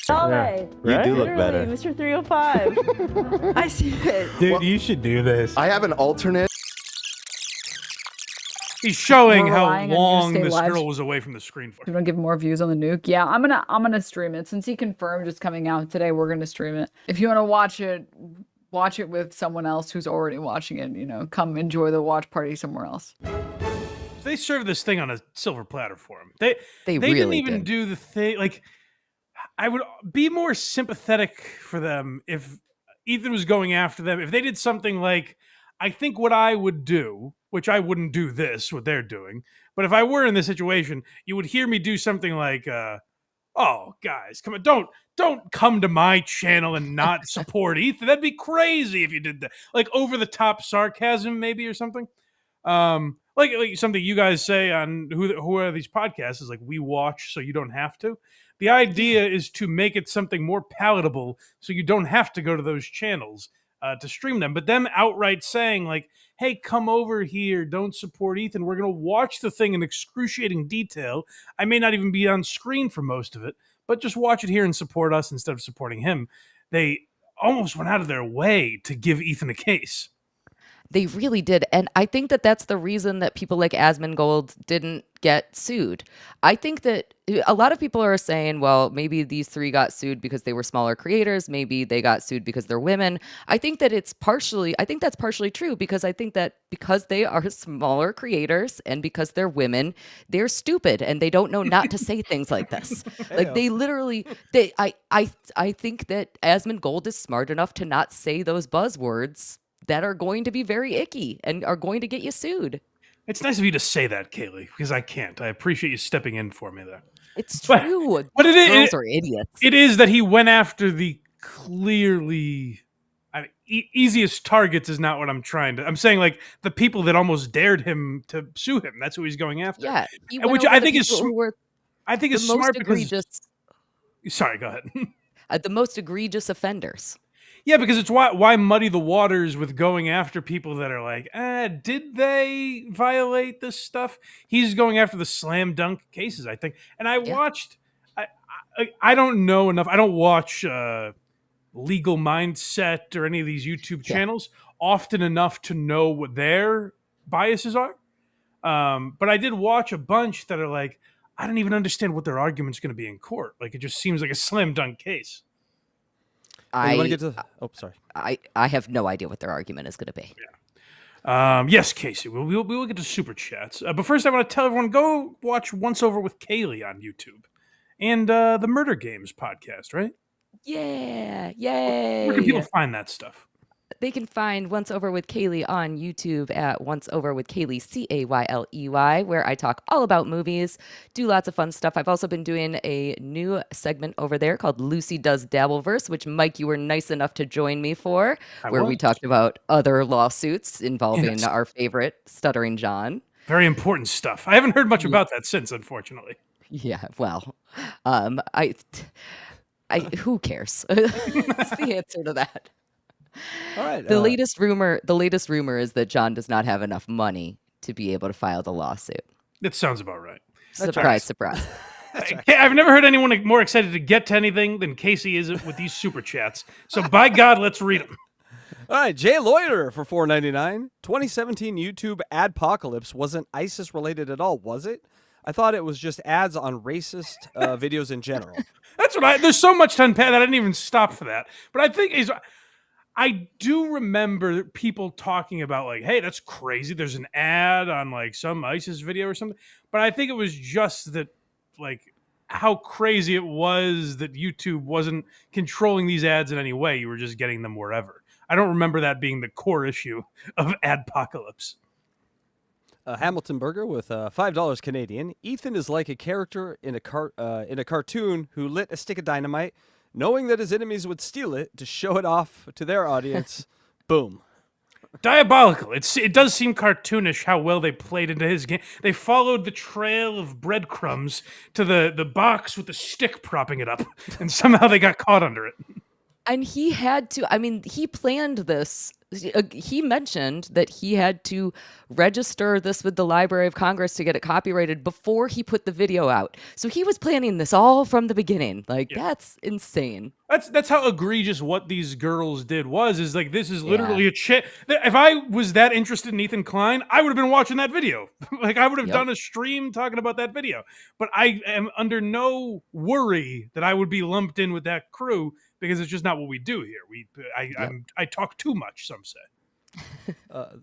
Okay. You do look better. Mr. 305. I see it. Dude, you should do this. I have an alternate. He's showing We're how relying on you to long stay this live. girl was away from the screen for. You want to give more views on the nuke? Yeah, I'm gonna stream it since he confirmed it's coming out today. We're gonna stream it. If you want to watch it with someone else who's already watching it. You know, come enjoy the watch party somewhere else. They served this thing on a silver platter for him. They really didn't even did. do the thing. Like, I would be more sympathetic for them if Ethan was going after them. If they did something like, I think what I would do, which I wouldn't do this, what they're doing, but if I were in this situation, you would hear me do something like, oh, guys, come on, don't come to my channel and not support Ethan. That'd be crazy if you did that. Like over-the-top sarcasm, maybe, or something. Like something you guys say on who are these podcasts is like, we watch so you don't have to. The idea is to make it something more palatable so you don't have to go to those channels to stream them. But them outright saying like, hey, come over here, don't support Ethan. We're going to watch the thing in excruciating detail. I may not even be on screen for most of it, but just watch it here and support us instead of supporting him. They almost went out of their way to give Ethan a case. They really did. And I think that that's the reason that people like Asmongold didn't get sued. I think that a lot of people are saying, well, maybe these three got sued because they were smaller creators. Maybe they got sued because they're women. I think that's partially true, because I think that because they are smaller creators and because they're women, they're stupid and they don't know not to say things like this. Like they literally, I think that Asmongold is smart enough to not say those buzzwords that are going to be very icky and are going to get you sued. It's nice of you to say that, Kaylee, because I can't. I appreciate you stepping in for me there. It's true. But Girls are idiots. It is that he went after the clearly easiest targets is not what I'm trying to. I'm saying like the people that almost dared him to sue him. That's who he's going after. Yeah, which I think is smart egregious. Because. Sorry, go ahead. The most egregious offenders. Yeah, because it's why muddy the waters with going after people that are like, did they violate this stuff? He's going after the slam dunk cases, I think. And I watched, I don't know enough. I don't watch Legal Mindset or any of these YouTube channels often enough to know what their biases are. But I did watch a bunch that are like, I don't even understand what their argument's going to be in court. Like, it just seems like a slam dunk case. You want to get to? Oh, sorry. I have no idea what their argument is going to be. Yes, Casey, we will get to super chats. But first, I want to tell everyone, go watch Once Over with Kaylee on YouTube and the Murder Games podcast, right? Yeah, yay! Where can people find that stuff? They can find Once Over with Kaylee on YouTube at Once Over with Kaylee, Cayley, where I talk all about movies, do lots of fun stuff. I've also been doing a new segment over there called Lucy Does Dabbleverse, which, Mike, you were nice enough to join me for, where we talked about other lawsuits involving our favorite Stuttering John. Very important stuff. I haven't heard much about that since, unfortunately. Yeah, well, who cares? That's the answer to that. All right. The latest rumor is that John does not have enough money to be able to file the lawsuit. That sounds about right. Surprise, surprise. I've never heard anyone more excited to get to anything than Casey is with these super chats. So by God, let's read them. All right, Jay Loiter for $4.99. 2017 YouTube adpocalypse wasn't ISIS related at all, was it? I thought it was just ads on racist videos in general. That's what there's so much to unpack that I didn't even stop for that. But I think I do remember people talking about like, hey, that's crazy. There's an ad on like some ISIS video or something. But I think it was just that like how crazy it was that YouTube wasn't controlling these ads in any way. You were just getting them wherever. I don't remember that being the core issue of adpocalypse. Hamilton Burger with $5 Canadian. Ethan is like a character in a cartoon who lit a stick of dynamite, knowing that his enemies would steal it to show it off to their audience. Boom. Diabolical. It does seem cartoonish how well they played into his game. They followed the trail of breadcrumbs to the box with the stick propping it up, and somehow they got caught under it. And he had to, he planned this. He mentioned that he had to register this with the Library of Congress to get it copyrighted before he put the video out. So he was planning this all from the beginning. Like, that's insane. That's how egregious what these girls did is like, this is literally a shit. If I was that interested in Ethan Klein, I would have been watching that video. Like, I would have done a stream talking about that video. But I am under no worry that I would be lumped in with that crew, because it's just not what we do here. I talk too much, some say.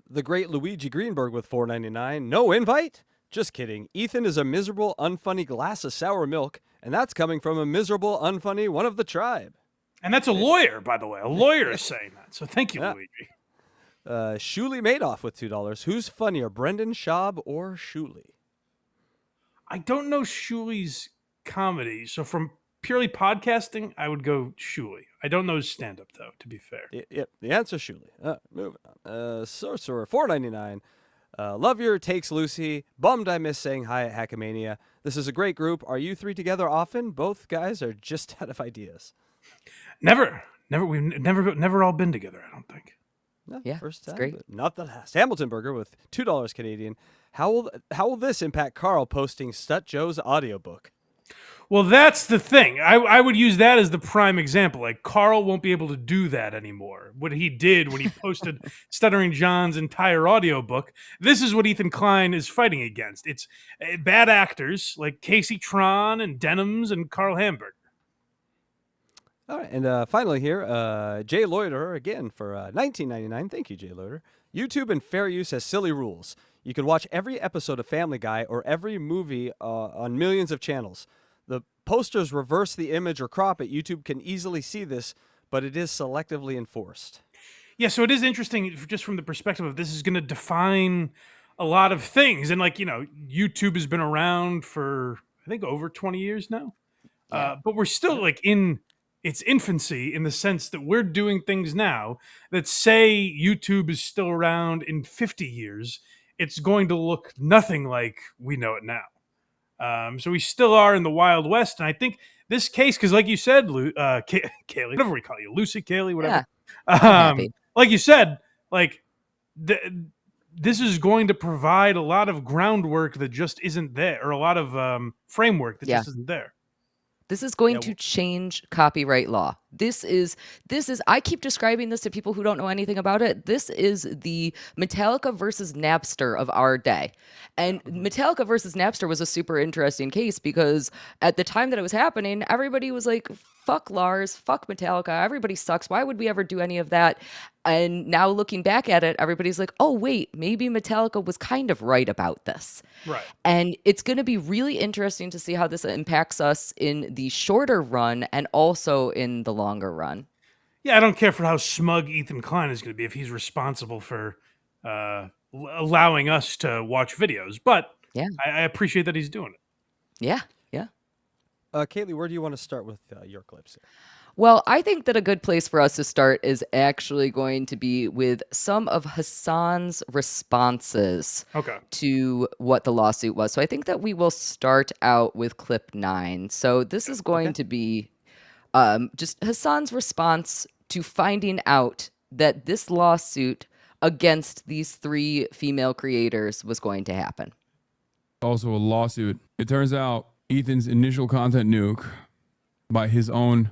The great Luigi Greenberg with $4.99. No invite? Just kidding. Ethan is a miserable, unfunny glass of sour milk, and that's coming from a miserable, unfunny one of the tribe. And that's a lawyer, by the way. A lawyer is saying that. So thank you, Luigi. Shuli Madoff with $2. Who's funnier, Brendan Schaub or Shuli? I don't know Shuli's comedy, so from purely podcasting, I would go Shuli. I don't know his stand-up, though, to be fair. Yep, the answer's Shuli. Moving on. Sorcerer, $4.99. Love your takes, Lucy. Bummed I missed saying hi at Hackmania. This is a great group. Are you three together often? Both guys are just out of ideas. Never. We've never all been together, I don't think. No, Yeah, first time, great. but not the last. Hamilton Burger with $2 Canadian. How will this impact Carl posting Stut Joe's audiobook? Well, that's the thing. I would use that as the prime example. Like, Carl won't be able to do that anymore. What he did when he posted Stuttering John's entire audiobook, this is what Ethan Klein is fighting against. It's bad actors like Casey Tron and Denims and Carl Hamburger. All right, and finally here, Jay Loiter again for $19.99. Thank you, Jay Loiter. YouTube and fair use has silly rules. You can watch every episode of Family Guy or every movie on millions of channels. The posters reverse the image or crop it. YouTube can easily see this, but it is selectively enforced. Yeah, so it is interesting just from the perspective of this is going to define a lot of things. And like, YouTube has been around for, I think, over 20 years now. Yeah. But we're still like in its infancy in the sense that we're doing things now that say YouTube is still around in 50 years. It's going to look nothing like we know it now. So we still are in the Wild West. And I think this case, because like you said, Kaylee, whatever we call you, Lucy, Kaylee, whatever. Yeah, like you said, like this is going to provide a lot of groundwork that just isn't there, or a lot of framework that just isn't there. This is going to change copyright law. This is I keep describing this to people who don't know anything about it. This is the Metallica versus Napster of our day. And Metallica versus Napster was a super interesting case because at the time that it was happening, everybody was like, fuck Lars, fuck Metallica, everybody sucks. Why would we ever do any of that? And now looking back at it, everybody's like, oh, wait, maybe Metallica was kind of right about this. Right. And it's going to be really interesting to see how this impacts us in the shorter run and also in the longer run. Yeah, I don't care for how smug Ethan Klein is going to be if he's responsible for allowing us to watch videos. But yeah, I appreciate that he's doing it. Yeah. Kaylee, where do you want to start with your clips here? Well, I think that a good place for us to start is actually going to be with some of Hasan's responses to what the lawsuit was. So I think that we will start out with clip 9. So this is going to be just Hasan's response to finding out that this lawsuit against these 3 female creators was going to happen. Also a lawsuit. It turns out Ethan's initial content nuke, by his own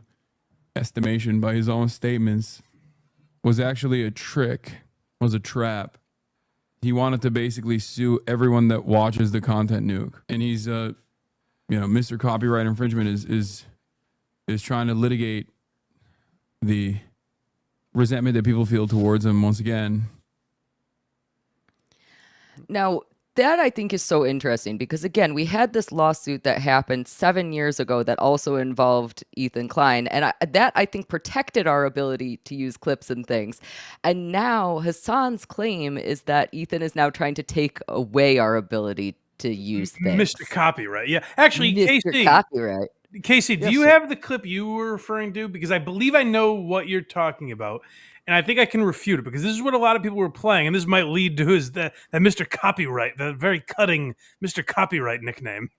estimation, by his own statements, was actually a trick, was a trap. He wanted to basically sue everyone that watches the content nuke. And he's Mr. Copyright Infringement is trying to litigate the resentment that people feel towards him once again. Now, that I think is so interesting because, again, we had this lawsuit that happened 7 years ago that also involved Ethan Klein. And that, I think, protected our ability to use clips and things. And now Hasan's claim is that Ethan is now trying to take away our ability to use things. Mr. Copyright. Yeah. Actually, Mr. Copyright. Casey, do you have the clip you were referring to? Because I believe I know what you're talking about. And I think I can refute it because this is what a lot of people were playing. And this might lead to that Mr. Copyright, the very cutting Mr. Copyright nickname.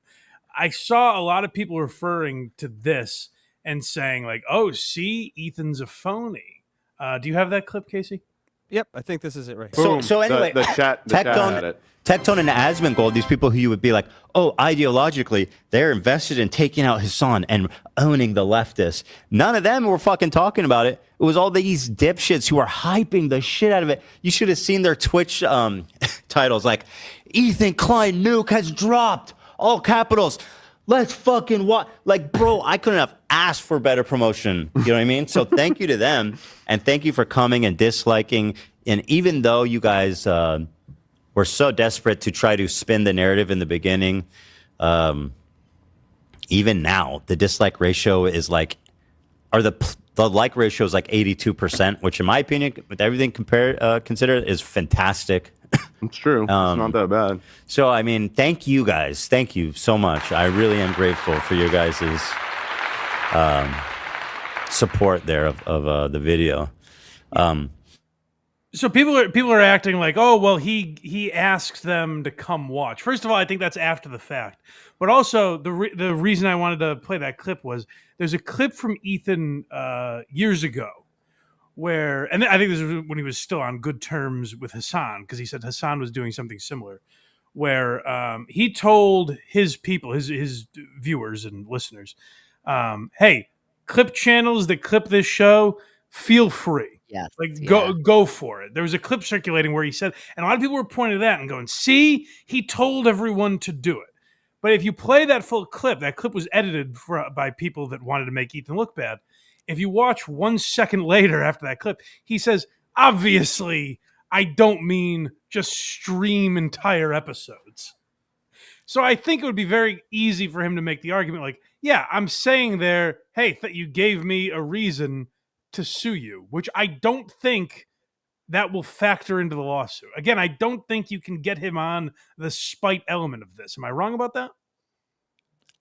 I saw a lot of people referring to this and saying like, oh, see, Ethan's a phony. Do you have that clip, Casey? Yep, I think this is it right here. So anyway, the chat had it. Tectone and Asmongold, these people who you would be like, oh, ideologically, they're invested in taking out Hasan and owning the leftists. None of them were fucking talking about it. It was all these dipshits who are hyping the shit out of it. You should have seen their Twitch titles like, Ethan Klein nuke has dropped, all capitals. Let's fucking watch. Like, bro, I couldn't have asked for better promotion. You know what I mean? So thank you to them. And thank you for coming and disliking. And even though you guys were so desperate to try to spin the narrative in the beginning, even now, the dislike ratio is like, or the like ratio is like 82%, which in my opinion, with everything considered, is fantastic. It's true. It's not that bad. So, I mean, thank you guys. Thank you so much. I really am grateful for your guys' support there of the video. So people are acting like, oh, well, he asked them to come watch. First of all, I think that's after the fact. But also, the reason I wanted to play that clip was there's a clip from Ethan years ago where, and I think this was when he was still on good terms with Hasan, because he said Hasan was doing something similar, where he told his people, his viewers and listeners, hey, clip channels that clip this show, feel free. Yes, go for it. There was a clip circulating where he said, and a lot of people were pointing to that and going, see, he told everyone to do it. But if you play that full clip, that clip was edited by people that wanted to make Ethan look bad. If you watch 1 second later after that clip, he says, obviously, I don't mean just stream entire episodes. So I think it would be very easy for him to make the argument like, yeah, I'm saying there, hey, you gave me a reason to sue you, which I don't think that will factor into the lawsuit. Again, I don't think you can get him on the spite element of this. Am I wrong about that?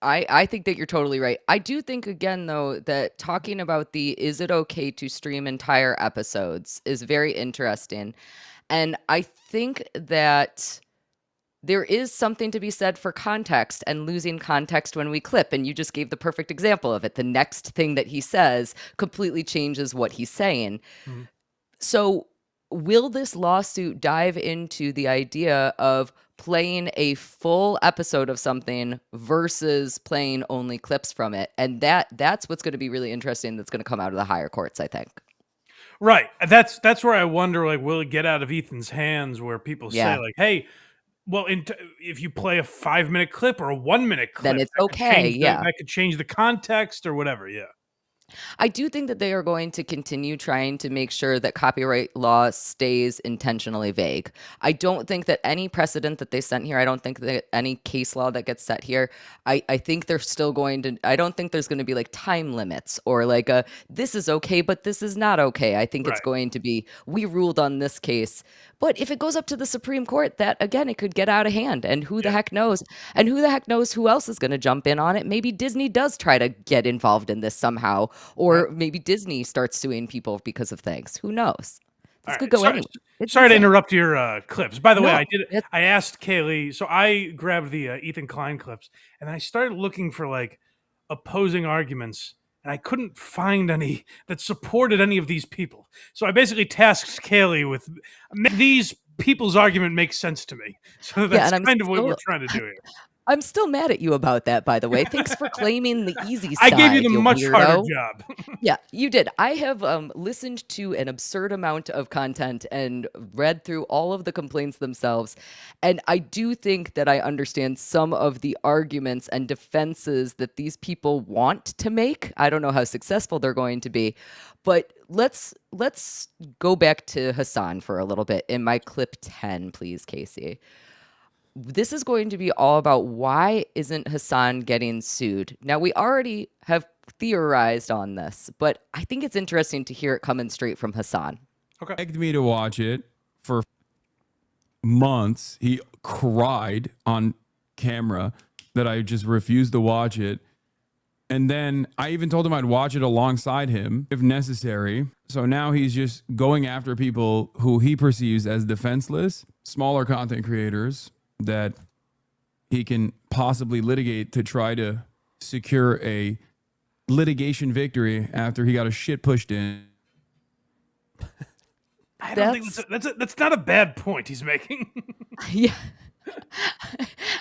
I think that you're totally right. I do think, again, though, that talking about is it okay to stream entire episodes is very interesting. And I think that there is something to be said for context and losing context when we clip. And you just gave the perfect example of it. The next thing that he says completely changes what he's saying. Mm-hmm. So will this lawsuit dive into the idea of playing a full episode of something versus playing only clips from it. And that's what's going to be really interesting. That's going to come out of the higher courts, I think. Right. That's where I wonder, like, will it get out of Ethan's hands where people say, like, hey, well, if you play a 5-minute clip or a 1-minute clip, then it's okay. That could change the context or whatever. Yeah. I do think that they are going to continue trying to make sure that copyright law stays intentionally vague. I don't think that any precedent that they sent here, I don't think that any case law that gets set here, I think they're still going to, I don't think there's going to be like time limits or like this is okay, but this is not okay. I think it's going to be, we ruled on this case. But if it goes up to the Supreme Court, that again, it could get out of hand. And who the heck knows? And who the heck knows who else is going to jump in on it? Maybe Disney does try to get involved in this somehow. Or maybe Disney starts suing people because of things. Who knows? This could go anywhere. Sorry to interrupt your clips. By the way, I asked Kaylee, so I grabbed the Ethan Klein clips, and I started looking for like opposing arguments, and I couldn't find any that supported any of these people. So I basically tasked Kaylee with make these people's argument make sense to me. So that's kind of what we're trying to do here. I'm still mad at you about that, by the way. Thanks for claiming the easy side. I gave you the much harder job. Yeah, you did. I have listened to an absurd amount of content and read through all of the complaints themselves. And I do think that I understand some of the arguments and defenses that these people want to make. I don't know how successful they're going to be. But let's go back to Hasan for a little bit in my clip 10, please, Casey. This is going to be all about why isn't Hasan getting sued? Now, we already have theorized on this, but I think it's interesting to hear it coming straight from Hasan. Okay. Begged me to watch it for months. He cried on camera that I just refused to watch it. And then I even told him I'd watch it alongside him if necessary. So now he's just going after people who he perceives as defenseless, smaller content creators that he can possibly litigate to try to secure a litigation victory after he got a shit pushed in. I don't think that's not a bad point he's making. Yeah.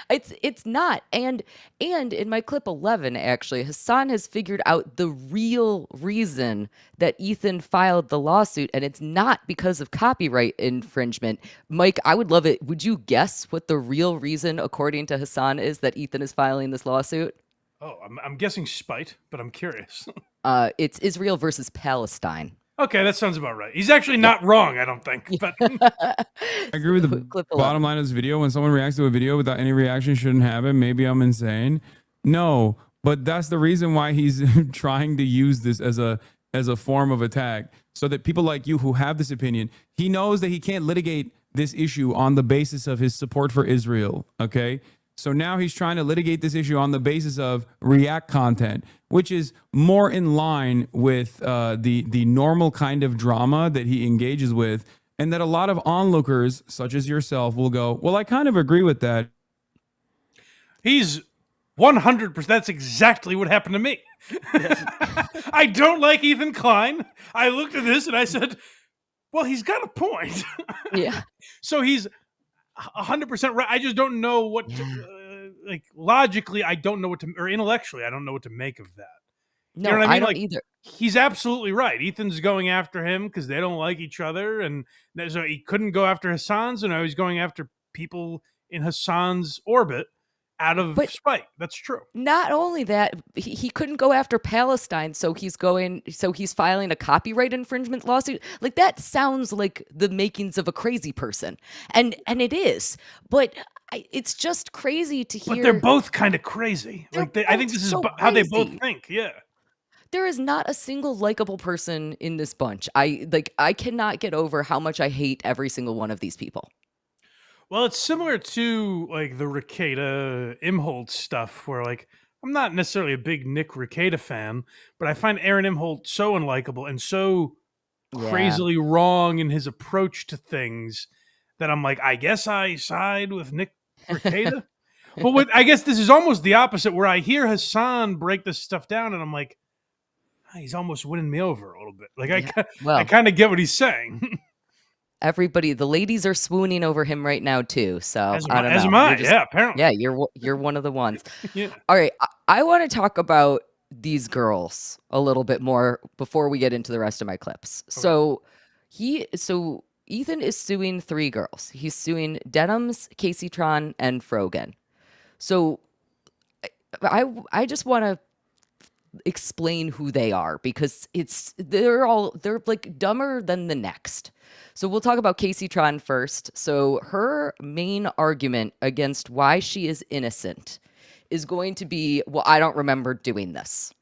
It's not. And in my clip 11, actually, Hasan has figured out the real reason that Ethan filed the lawsuit, and it's not because of copyright infringement. Mike, I would love it. Would you guess what the real reason, according to Hasan, is that Ethan is filing this lawsuit? Oh, I'm guessing spite, but I'm curious. It's Israel versus Palestine. Okay, that sounds about right. He's actually not wrong, I don't think. But I agree with the bottom line of this video. When someone reacts to a video without any reaction, shouldn't happen. Maybe I'm insane. No, but that's the reason why he's trying to use this as a form of attack, so that people like you who have this opinion, he knows that he can't litigate this issue on the basis of his support for Israel. Okay. So now he's trying to litigate this issue on the basis of React content, which is more in line with the normal kind of drama that he engages with, and that a lot of onlookers, such as yourself, will go, well, I kind of agree with that. He's 100%. That's exactly what happened to me. I don't like Ethan Klein. I looked at this and I said, well, he's got a point. Yeah. So he's 100% right. I just don't know what like logically I don't know what to, or intellectually I don't know what to make of that. No, you know what I mean? don't like, either. He's absolutely right. Ethan's going after him because they don't like each other, and so he couldn't go after Hasan's, and now he's going after people in Hasan's orbit out of spite. That's true. Not only that, he couldn't go after Palestine, so he's filing a copyright infringement lawsuit. Like, that sounds like the makings of a crazy person, and it is. But it's just crazy to hear. But they're both kind of crazy. Like, I think this is how they both think. Yeah. There is not a single likable person in this bunch. I cannot get over how much I hate every single one of these people. Well, it's similar to like the Rekieta Imholt stuff, where like I'm not necessarily a big Nick Rekieta fan, but I find Aaron Imholt so unlikable and so crazily wrong in his approach to things that I'm like, I guess I side with Nick Rekieta. But I guess this is almost the opposite, where I hear Hasan break this stuff down, and I'm like, he's almost winning me over a little bit. Like I kind of get what he's saying. everybody, the ladies are swooning over him right now too. So As I don't know. am I. Yeah, apparently. Yeah, you're one of the ones. Yeah. All right, I want to talk about these girls a little bit more before we get into the rest of my clips. So Ethan is suing 3 girls. He's suing Denims, Casey Tron, and Frogan. So I just want to explain who they are because they're like dumber than the next. So we'll talk about Casey Tron first. So her main argument against why she is innocent is going to be, well, I don't remember doing this.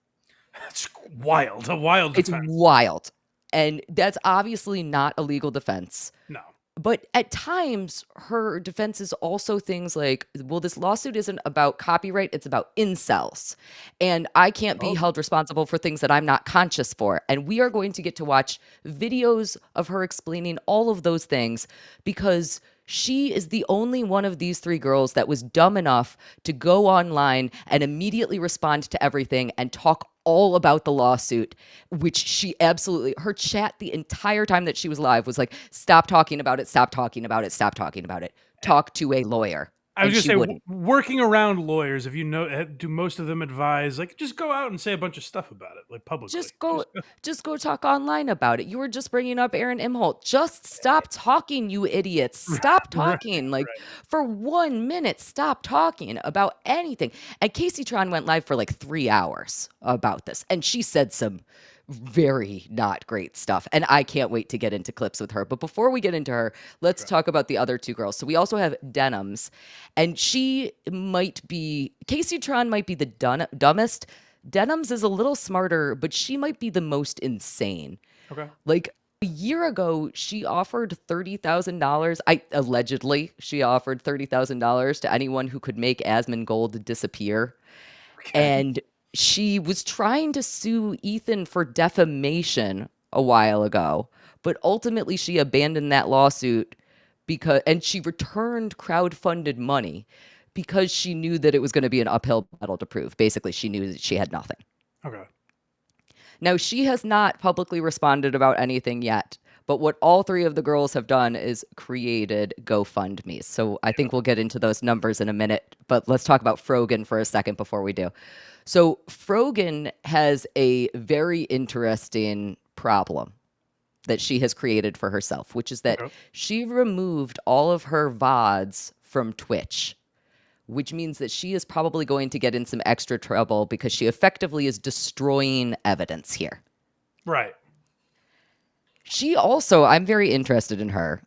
It's wild. A wild defense. It's wild. And that's obviously not a legal defense. No. But at times, her defense is also things like, well, this lawsuit isn't about copyright, it's about incels. And I can't be held responsible for things that I'm not conscious for. And we are going to get to watch videos of her explaining all of those things because she is the only one of these 3 girls that was dumb enough to go online and immediately respond to everything and talk all about the lawsuit, which she absolutely, her chat the entire time that she was live was like, stop talking about it, stop talking about it, stop talking about it. Talk to a lawyer. I was And going she to say, working around lawyers, if you know, do most of them advise, like, just go out and say a bunch of stuff about it, like publicly? Just go talk online about it. You were just bringing up Aaron Imholt. Just stop talking, you idiots. Stop talking. For 1 minute, stop talking about anything. And Casey Tron went live for like 3 hours about this. And she said some very not great stuff. And I can't wait to get into clips with her. But before we get into her, let's talk about the other 2 girls. So we also have Denims. And Casey Tron might be the dumbest. Denims is a little smarter, but she might be the most insane. Okay. Like a year ago, she offered $30,000. Allegedly, she offered $30,000 to anyone who could make Asmongold disappear. Okay. And she was trying to sue Ethan for defamation a while ago, but ultimately she abandoned that lawsuit and she returned crowdfunded money because she knew that it was going to be an uphill battle to prove. Basically, she knew that she had nothing. Okay. Now, she has not publicly responded about anything yet, but what all 3 of the girls have done is created GoFundMe. So I think we'll get into those numbers in a minute, but let's talk about Frogan for a second before we do. So Frogan has a very interesting problem that she has created for herself, which is that she removed all of her VODs from Twitch, which means that she is probably going to get in some extra trouble because she effectively is destroying evidence here. Right. She also, I'm very interested in her.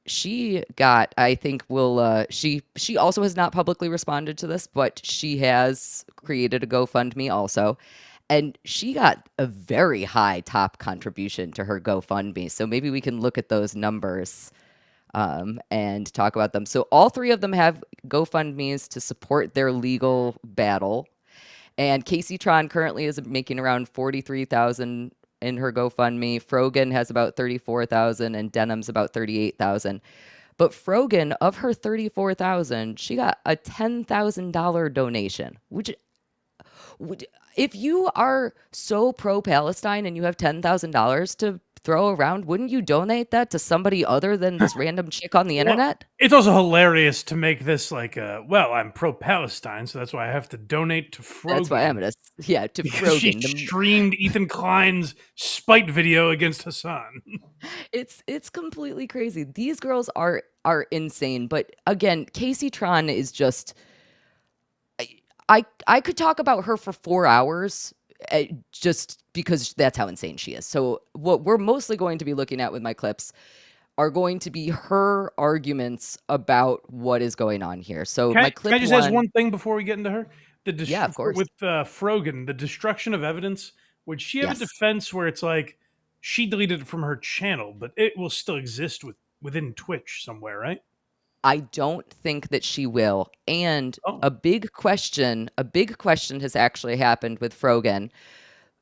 She got, I think she also has not publicly responded to this, but she has created a GoFundMe also. And she got a very high top contribution to her GoFundMe. So maybe we can look at those numbers and talk about them. So all 3 of them have GoFundMes to support their legal battle. And Casey Tron currently is making around $43,000 in her GoFundMe. Frogan has about $34,000 and Denims about $38,000. But Frogan, of her $34,000, she got a $10,000 donation, which if you are so pro-Palestine and you have $10,000 to throw around, wouldn't you donate that to somebody other than this random chick on the internet? It's also hilarious to make this like, I'm pro-Palestine, so that's why I have to donate to Frogan. That's why I'm going to, to Frogan. She streamed Ethan Klein's spite video against Hasan. It's completely crazy. These girls are insane. But again, Casey Tron is just, I could talk about her for 4 hours just because that's how insane she is. So what we're mostly going to be looking at with my clips are going to be her arguments about what is going on here. So can my clip I just ask one thing before we get into her? Yeah, of course. With Frogan, the destruction of evidence, would she have a defense where it's like she deleted it from her channel, but it will still exist within Twitch somewhere, right? I don't think that she will. And a big question has actually happened with Frogan.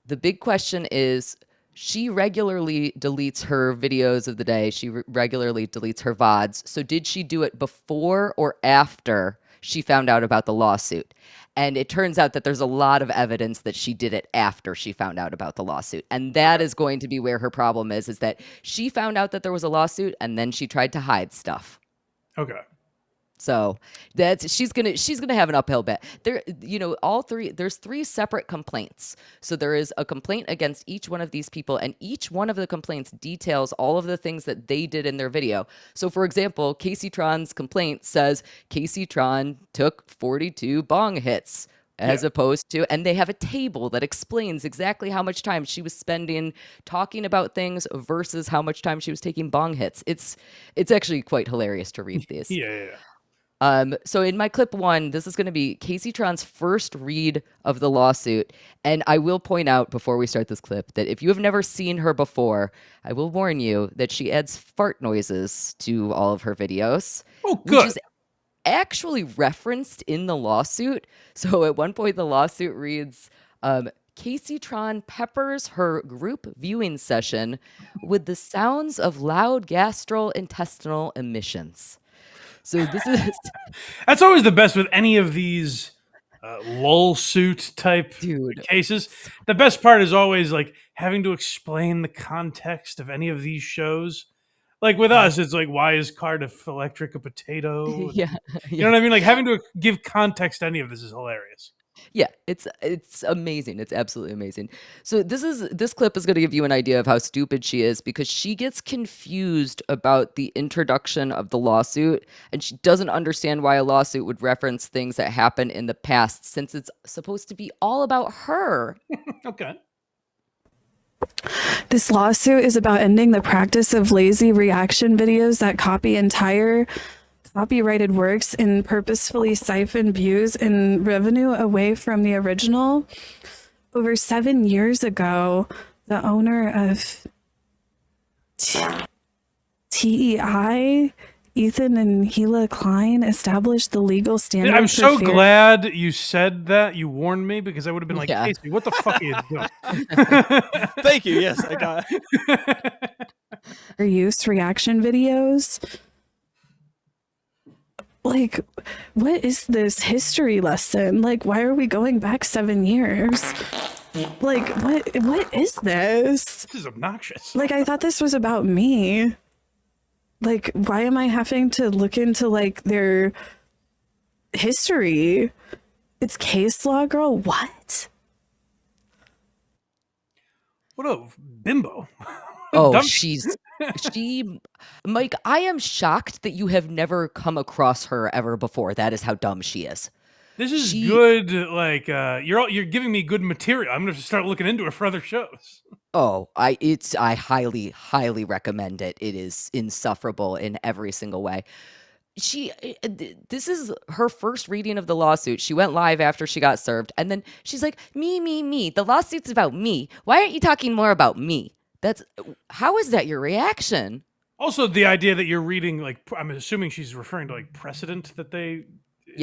The big question is, she regularly deletes her videos of the day. She regularly deletes her VODs. So did she do it before or after she found out about the lawsuit. And it turns out that there's a lot of evidence that she did it after she found out about the lawsuit. And that is going to be where her problem is that she found out that there was a lawsuit and then she tried to hide stuff. Okay. So she's gonna have an uphill bet. There's 3 separate complaints. So there is a complaint against each one of these people, and each one of the complaints details all of the things that they did in their video. So for example, Casey Tron's complaint says Casey Tron took 42 bong hits as opposed to, and they have a table that explains exactly how much time she was spending talking about things versus how much time she was taking bong hits. It's actually quite hilarious to read these. Yeah. So in my clip 1, this is going to be Casey Tron's first read of the lawsuit. And I will point out before we start this clip that if you have never seen her before, I will warn you that she adds fart noises to all of her videos. Oh, good. Which is actually referenced in the lawsuit. So at one point, the lawsuit reads, Casey Tron peppers her group viewing session with the sounds of loud gastrointestinal emissions. So this is That's always the best with any of these lull suit type cases. The best part is always like having to explain the context of any of these shows. Like with us, it's like, why is Cardiff Electric a potato? Yeah. You know what I mean? Like having to give context to any of this is hilarious. Yeah, it's amazing. It's absolutely amazing. So this clip is going to give you an idea of how stupid she is, because she gets confused about the introduction of the lawsuit, and she doesn't understand why a lawsuit would reference things that happened in the past, since it's supposed to be all about her. Okay. This lawsuit is about ending the practice of lazy reaction videos that copy entire copyrighted works and purposefully siphon views and revenue away from the original. Over 7 years ago, the owner of TEI, Ethan and Gila Klein, established the legal standard. I'm so glad you said that. You warned me, because I would have been like, Casey, what the fuck are you doing? Thank you. Yes, I got fair use reaction videos. Like, what is this history lesson? Like, why are we going back 7 years? Like, what is this? This is obnoxious. Like, I thought this was about me. Like, why am I having to look into, like, their history? It's case law, girl. What? What a bimbo. Oh, Mike, I am shocked that you have never come across her ever before. That is how dumb she is. This is good. Like, you're giving me good material. I'm going to start looking into her for other shows. Oh, I highly, highly recommend it. It is insufferable in every single way. This is her first reading of the lawsuit. She went live after she got served, and then she's like, me. The lawsuit's about me. Why aren't you talking more about me? How is that your reaction? Also, the idea that you're reading, like, I'm assuming she's referring to like Precedent that they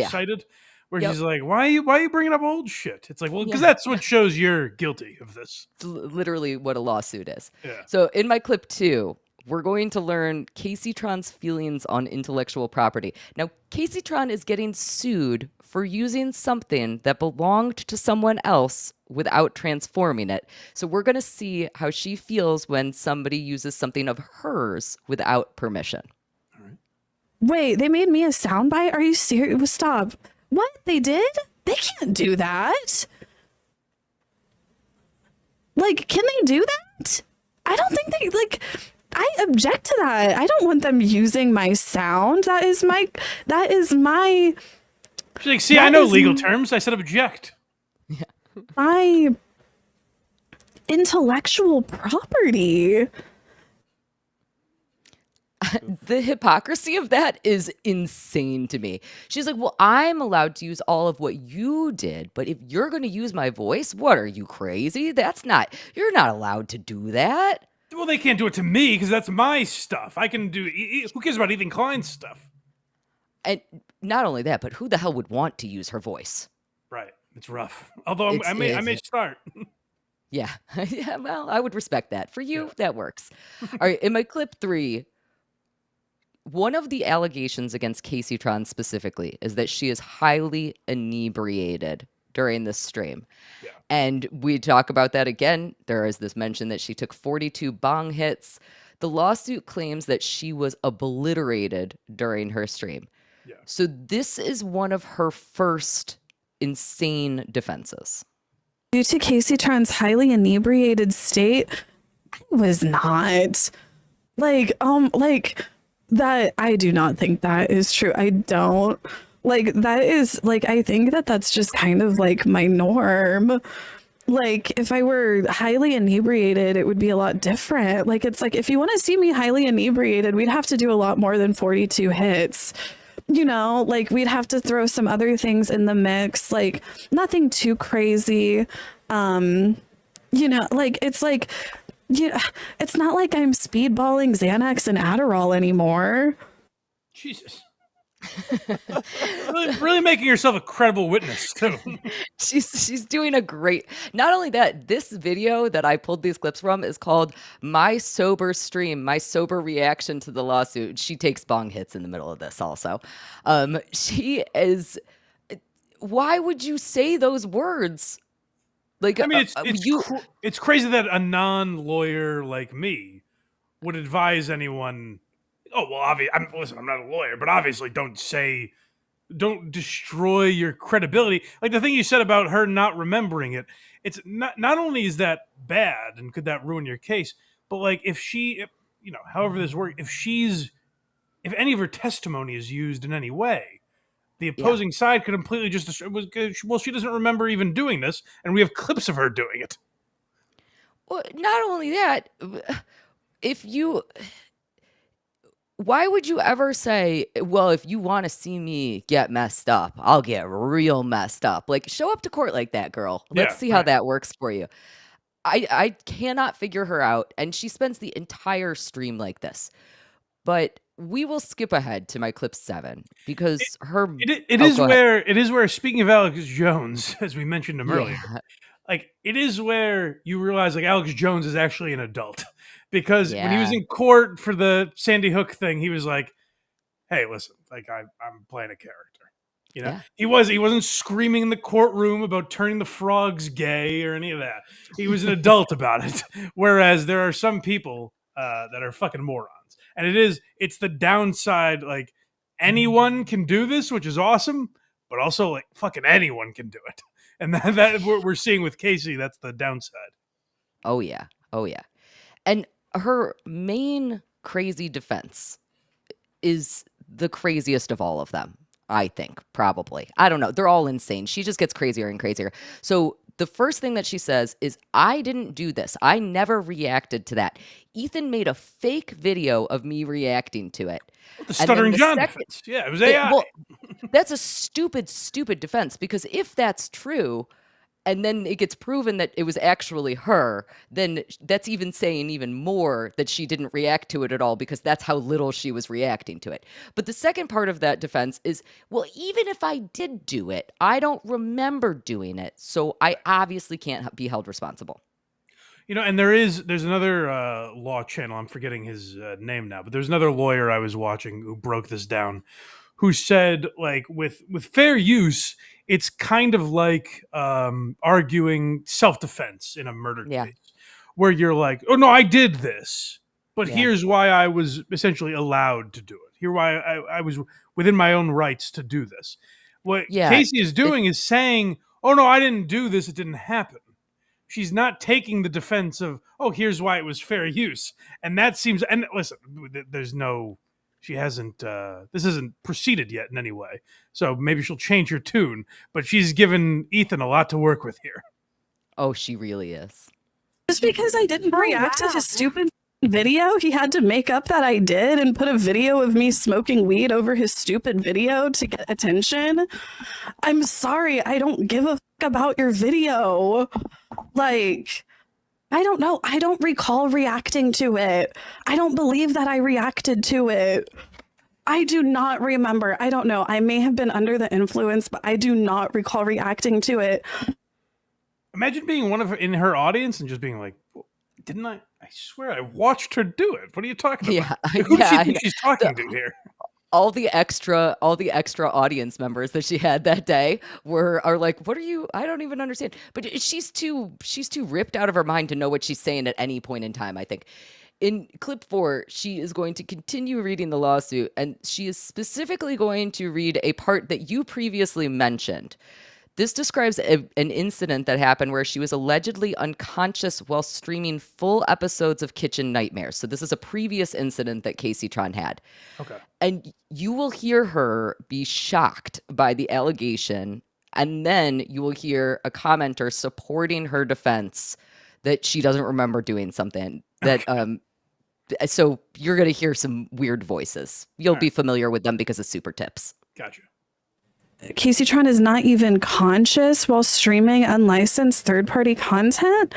cited, where she's like, why are you bringing up old shit? It's like, well, because that's what shows you're guilty of this. It's literally what a lawsuit is. Yeah. So in my clip 2, we're going to learn Casey Tron's feelings on intellectual property. Now, Casey Tron is getting sued for using something that belonged to someone else without transforming it. So we're going to see how she feels when somebody uses something of hers without permission. All right. Wait, they made me a soundbite? Are you serious? Stop. What? They did? They can't do that. Like, can they do that? I don't think they, like, I object to that. I don't want them using my sound. That is my She's like, see, I know legal terms. I said object. Yeah. My intellectual property. The hypocrisy of that is insane to me. She's like, well, I'm allowed to use all of what you did, but if you're going to use my voice, what are you, crazy? You're not allowed to do that. Well, they can't do it to me because that's my stuff. I can do. Who cares about Ethan Klein's stuff? And not only that, but who the hell would want to use her voice? Right. It's rough. Although I may start. Yeah. Yeah. Well, I would respect that. For you, that works. All right. In my clip 3, one of the allegations against Casey Tron specifically is that she is highly inebriated during this stream. Yeah. And we talk about that again. There is this mention that she took 42 bong hits. The lawsuit claims that she was obliterated during her stream. Yeah. So this is one of her first insane defenses. Due to Casey Tron's highly inebriated state, I was not like that. I do not think that is true. I don't like that is like, I think that that's just kind of like my norm. Like if I were highly inebriated, it would be a lot different. Like, it's like, if you want to see me highly inebriated, we'd have to do a lot more than 42 hits. You know, like we'd have to throw some other things in the mix, like nothing too crazy. You know, like it's like, yeah, it's not like I'm speedballing Xanax and Adderall anymore. Jesus. really making yourself a credible witness too. She's doing a great. Not only that, this video that I pulled these clips from is called "My Sober Stream," my sober reaction to the lawsuit. She takes bong hits in the middle of this. Also, she is. Why would you say those words? Like, I mean, it's crazy that a non-lawyer like me would advise anyone. Oh, well, listen, I'm not a lawyer, but obviously don't destroy your credibility. Like the thing you said about her not remembering it, it's not only is that bad and could that ruin your case, but like if however this works, if any of her testimony is used in any way, the opposing side could completely just destroy. Well, she doesn't remember even doing this, and we have clips of her doing it. Well, not only that, why would you ever say, well, if you want to see me get messed up, I'll get real messed up? Like, show up to court like that, girl. Let's see how that works for you. I cannot figure her out, and she spends the entire stream like this. But we will skip ahead to my clip 7 because it is where, speaking of Alex Jones, as we mentioned him earlier, like it is where you realize like Alex Jones is actually an adult. Because when he was in court for the Sandy Hook thing, he was like, "Hey, listen, like I'm playing a character." You know, he wasn't screaming in the courtroom about turning the frogs gay or any of that. He was an adult about it. Whereas there are some people that are fucking morons, and it's the downside. Like anyone can do this, which is awesome, but also like fucking anyone can do it, and that what we're seeing with Casey. That's the downside. Oh yeah, and her main crazy defense is the craziest of all of them, I think, probably. I don't know. They're all insane. She just gets crazier and crazier. So the first thing that she says is, I didn't do this. I never reacted to that. Ethan made a fake video of me reacting to it. The Stuttering John defense. Yeah, it was AI. Well, that's a stupid defense, because if that's true, and then it gets proven that it was actually her, then that's even saying even more that she didn't react to it at all, because that's how little she was reacting to it. But the second part of that defense is, well, even if I did do it, I don't remember doing it, so I obviously can't be held responsible. You know, and there's another law channel, I'm forgetting his name now, but there's another lawyer I was watching who broke this down, who said, like, with fair use, it's kind of like arguing self-defense in a murder case, where you're like, oh, no, I did this, but here's why I was essentially allowed to do it. Here why I was within my own rights to do this. What Casey is doing is saying, oh, no, I didn't do this. It didn't happen. She's not taking the defense of, oh, here's why it was fair use. And that seems, and listen, there's no... She hasn't, this isn't proceeded yet in any way. So maybe she'll change her tune, but she's given Ethan a lot to work with here. Oh, she really is. Just because I didn't react to his stupid video, he had to make up that I did and put a video of me smoking weed over his stupid video to get attention. I'm sorry, I don't give a fuck about your video. Like... I don't know. I don't recall reacting to it. I don't believe that I reacted to it. I do not remember. I don't know. I may have been under the influence, but I do not recall reacting to it. Imagine being in her audience and just being like, didn't I I swear I watched her do it. What are you talking Yeah, about? Who does she I think know. she's talking to here? All the extra audience members that she had that day are like, what are you? I don't even understand. But she's too ripped out of her mind to know what she's saying at any point in time, I think. In clip 4, she is going to continue reading the lawsuit, and she is specifically going to read a part that you previously mentioned. This describes an incident that happened where she was allegedly unconscious while streaming full episodes of Kitchen Nightmares. So this is a previous incident that Casey Tron had. Okay. And you will hear her be shocked by the allegation, and then you will hear a commenter supporting her defense that she doesn't remember doing something that so you're going to hear some weird voices. You'll be familiar with them because of super tips. Gotcha. Casey Tron is not even conscious while streaming unlicensed third-party content?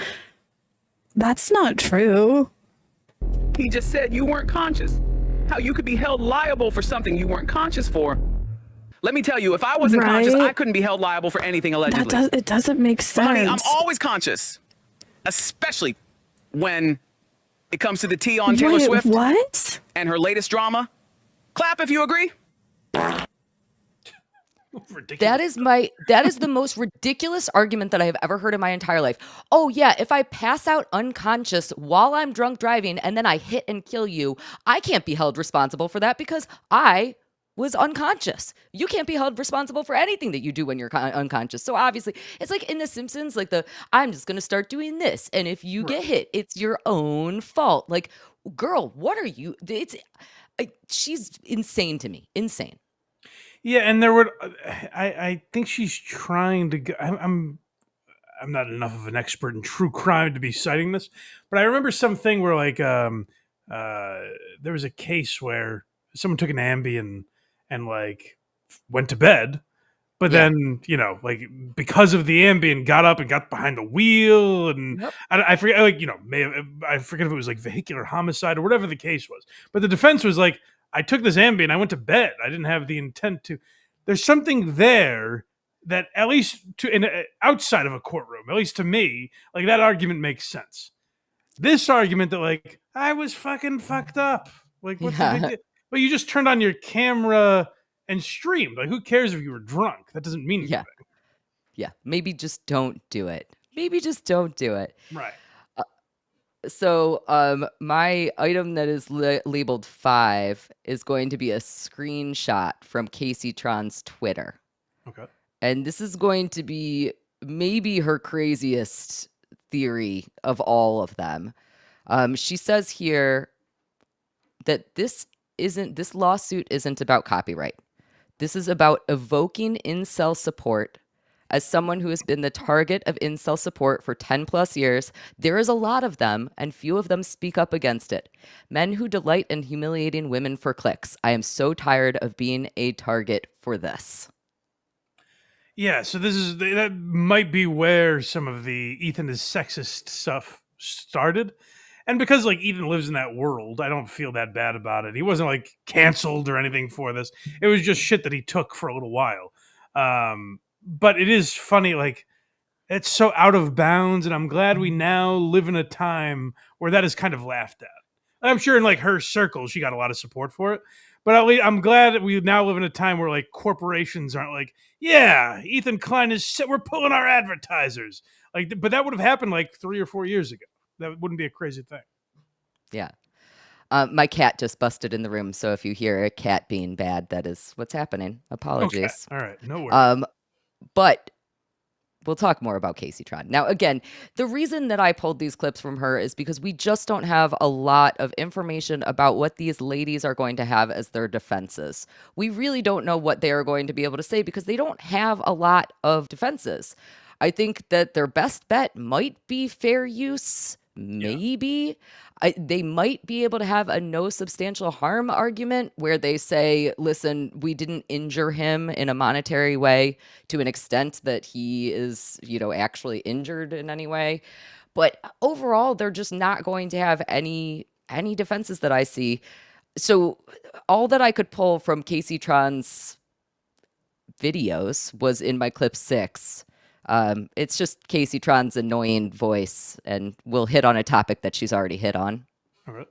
That's not true. He just said you weren't conscious. How you could be held liable for something you weren't conscious for. Let me tell you, if I wasn't conscious, I couldn't be held liable for anything allegedly. It doesn't make sense. Honey, I'm always conscious, especially when it comes to the tea on Taylor Swift. What? And her latest drama. Clap if you agree. That is the most ridiculous argument that I have ever heard in my entire life. Oh yeah, if I pass out unconscious while I'm drunk driving and then I hit and kill you, I can't be held responsible for that because I was unconscious. You can't be held responsible for anything that you do when you're unconscious. So obviously, it's like in The Simpsons, like I'm just going to start doing this. And if you get hit, it's your own fault. Like, girl, what are you? She's insane to me. Insane. Yeah, and there were. I think she's trying to. I'm not enough of an expert in true crime to be citing this, but I remember something where like there was a case where someone took an Ambien and like went to bed, but then like because of the Ambien, got up and got behind the wheel, and I forget, like I forget if it was like vehicular homicide or whatever the case was, but the defense was like, I took this Ambien, I went to bed. I didn't have the intent to. There's something there that, at least outside of a courtroom, at least to me, like that argument makes sense. This argument that like I was fucking fucked up, like what's the big deal? But you just turned on your camera and streamed. Like, who cares if you were drunk? That doesn't mean anything. Yeah. Maybe just don't do it. Right. So my item that is labeled 5 is going to be a screenshot from Casey Tron's Twitter. Okay. And this is going to be maybe her craziest theory of all of them. She says here that this lawsuit isn't about copyright. This is about evoking incel support. As someone who has been the target of incel support for 10 plus years, there is a lot of them, and few of them speak up against it. Men who delight in humiliating women for clicks. I am so tired of being a target for this. Yeah, so that might be where some of the Ethan is sexist stuff started. And because like Ethan lives in that world, I don't feel that bad about it. He wasn't like canceled or anything for this. It was just shit that he took for a little while. But it is funny, like, it's so out of bounds, and I'm glad we now live in a time where that is kind of laughed at. I'm sure in, like, her circle, she got a lot of support for it, but at least I'm glad that we now live in a time where, like, corporations aren't like, yeah, Ethan Klein we're pulling our advertisers. Like, but that would have happened, like, 3 or 4 years ago. That wouldn't be a crazy thing. Yeah. My cat just busted in the room, so if you hear a cat being bad, that is what's happening. Apologies. Okay. All right, no worries. But we'll talk more about Casey Tron. Now, again, the reason that I pulled these clips from her is because we just don't have a lot of information about what these ladies are going to have as their defenses. We really don't know what they are going to be able to say because they don't have a lot of defenses. I think that their best bet might be fair use. Maybe. They might be able to have a no substantial harm argument where they say, listen, we didn't injure him in a monetary way to an extent that he is, actually injured in any way. But overall, they're just not going to have any defenses that I see. So all that I could pull from Casey Tron's videos was in my clip 6. It's just Casey Tron's annoying voice, and we'll hit on a topic that she's already hit on. All right.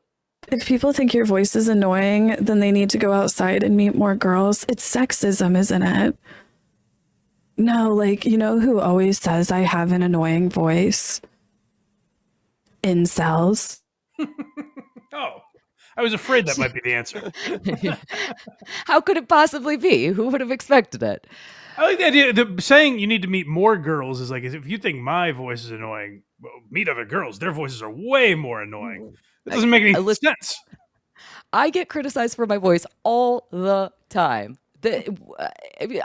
If people think your voice is annoying, then they need to go outside and meet more girls. It's sexism, isn't it? No, like, you know who always says I have an annoying voice? Incels. Oh, I was afraid that might be the answer. How could it possibly be? Who would have expected it? I like the idea. Saying you need to meet more girls is like, if you think my voice is annoying, well, meet other girls. Their voices are way more annoying. It doesn't make any sense. I get criticized for my voice all the time.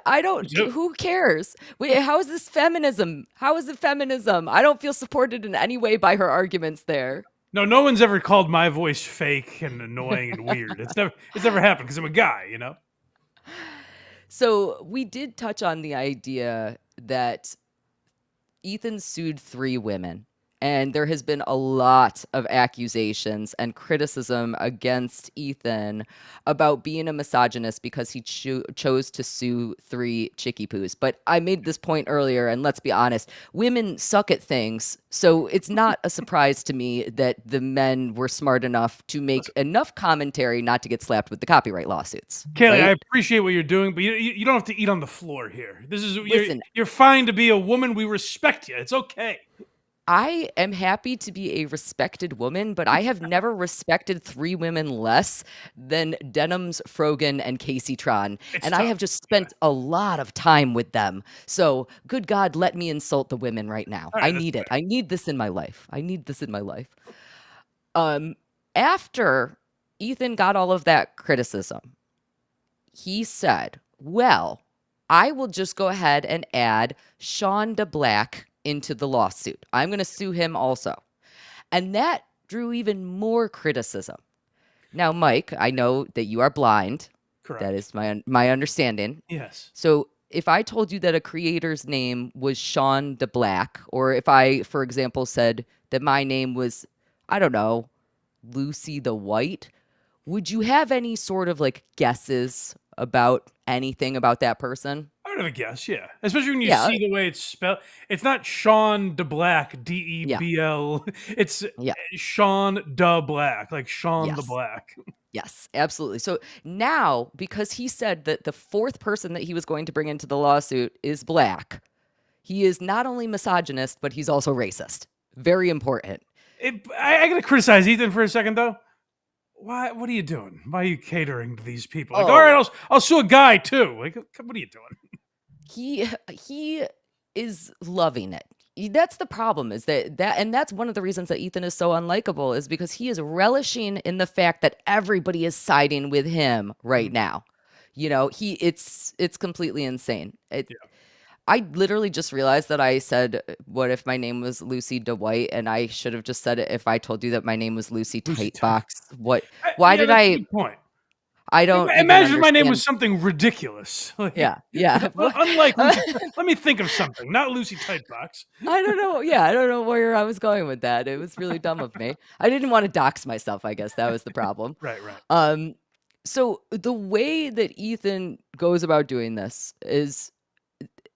I don't. Who cares? Wait, how is this feminism? How is it feminism? I don't feel supported in any way by her arguments there. No one's ever called my voice fake and annoying and weird. It's never happened because I'm a guy, you know. So we did touch on the idea that Ethan sued 3 women. And there has been a lot of accusations and criticism against Ethan about being a misogynist because he chose to sue 3 chickie poos. But I made this point earlier, and let's be honest, women suck at things. So it's not a surprise to me that the men were smart enough to make enough commentary not to get slapped with the copyright lawsuits. Kaylee, right? I appreciate what you're doing, but you don't have to eat on the floor here. You're fine to be a woman. We respect you. It's okay. I am happy to be a respected woman, but I have never respected 3 women less than Denims, Frogan, and Casey Tron. And I have just spent a lot of time with them. So, good God, let me insult the women right now. I need it. I need this in my life. After Ethan got all of that criticism, he said, well, I will just go ahead and add SeanDaBlack into the lawsuit. I'm going to sue him also. And that drew even more criticism. Now, Mike, I know that you are blind. Correct. That is my understanding. Yes. So if I told you that a creator's name was SeanDaBlack, or if I, for example, said that my name was, I don't know, Lucy the White, would you have any sort of like guesses about anything about that person? I would have a guess, yeah. Especially when you see the way it's spelled. It's not SeanDaBlack, D-E-B-L. It's SeanDaBlack, like Sean the Black. Yes, absolutely. So now, because he said that the 4th person that he was going to bring into the lawsuit is black, he is not only misogynist, but he's also racist. Very important. I got to criticize Ethan for a second, though. Why? What are you doing? Why are you catering to these people? Like, all right, I'll sue a guy too. Like, what are you doing? He is loving it. That's the problem, is and that's one of the reasons that Ethan is so unlikable, is because he is relishing in the fact that everybody is siding with him right now. You know, it's completely insane. I literally just realized that I said, what if my name was Lucy DeWhite? And I should have just said it if I told you that my name was Lucy Tightbox. Why did I? Good point. I don't imagine my name was something ridiculous. Like, yeah. Unlike Lucy, let me think of something. Not Lucy Tightbox. I don't know. Yeah, I don't know where I was going with that. It was really dumb of me. I didn't want to dox myself. I guess that was the problem. Right. So the way that Ethan goes about doing this is,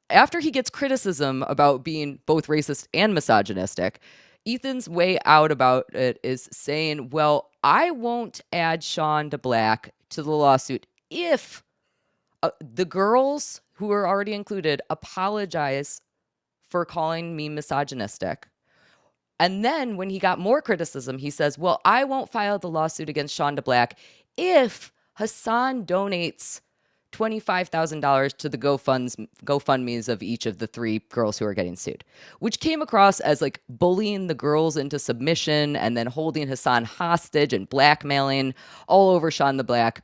after he gets criticism about being both racist and misogynistic, Ethan's way out about it is saying, well, I won't add SeanDaBlack to the lawsuit if the girls who are already included apologize for calling me misogynistic. And then when he got more criticism, he says, well, I won't file the lawsuit against SeanDaBlack if Hasan donates $25,000 to the GoFundMes of each of the 3 girls who are getting sued, which came across as like bullying the girls into submission and then holding Hasan hostage and blackmailing all over SeanDaBlack,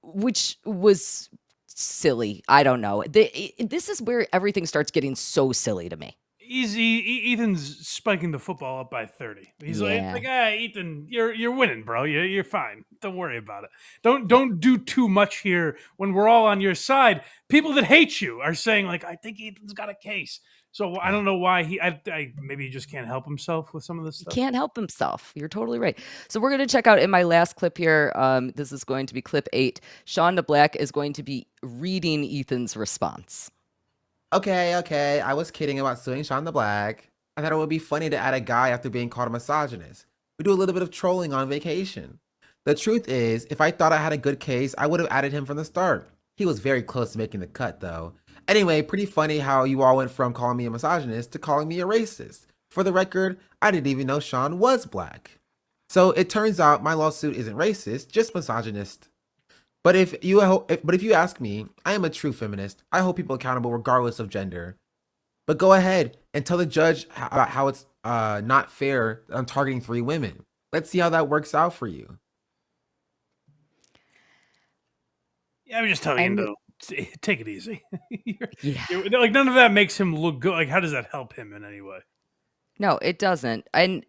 which was silly. I don't know. This is where everything starts getting so silly to me. Ethan's spiking the football up by 30. He's like, Ethan, you're winning, bro. You're fine. Don't worry about it. Don't do too much here when we're all on your side. People that hate you are saying, like, I think Ethan's got a case. So I don't know why maybe he just can't help himself with some of this stuff. He can't help himself. You're totally right. So we're going to check out in my last clip here. This is going to be clip 8. SeanDaBlack is going to be reading Ethan's response. Okay, I was kidding about suing SeanDaBlack. I thought it would be funny to add a guy after being called a misogynist. We do a little bit of trolling on vacation. The truth is, if I thought I had a good case, I would have added him from the start. He was very close to making the cut, though. Anyway, pretty funny how you all went from calling me a misogynist to calling me a racist. For the record, I didn't even know Sean was black. So it turns out my lawsuit isn't racist, just misogynist. But if you ask me, I am a true feminist. I hold people accountable regardless of gender. But go ahead and tell the judge about how it's not fair that I'm targeting 3 women. Let's see how that works out for you. Yeah, I'm just telling you, take it easy. Like none of that makes him look good. Like, how does that help him in any way? No, it doesn't. And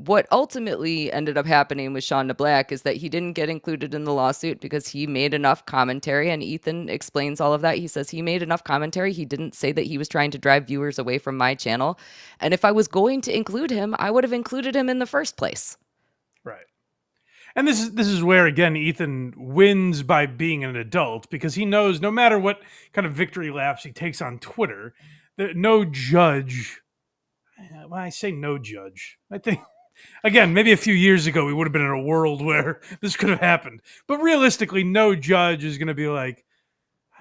what ultimately ended up happening with SeanDaBlack is that he didn't get included in the lawsuit because he made enough commentary, and Ethan explains all of that. He says he made enough commentary. He didn't say that he was trying to drive viewers away from my channel. And if I was going to include him, I would have included him in the first place. Right. And this is where, again, Ethan wins by being an adult, because he knows no matter what kind of victory laps he takes on Twitter, that no judge... When I say no judge, I think, again, maybe a few years ago we would have been in a world where this could have happened. But realistically, no judge is going to be like,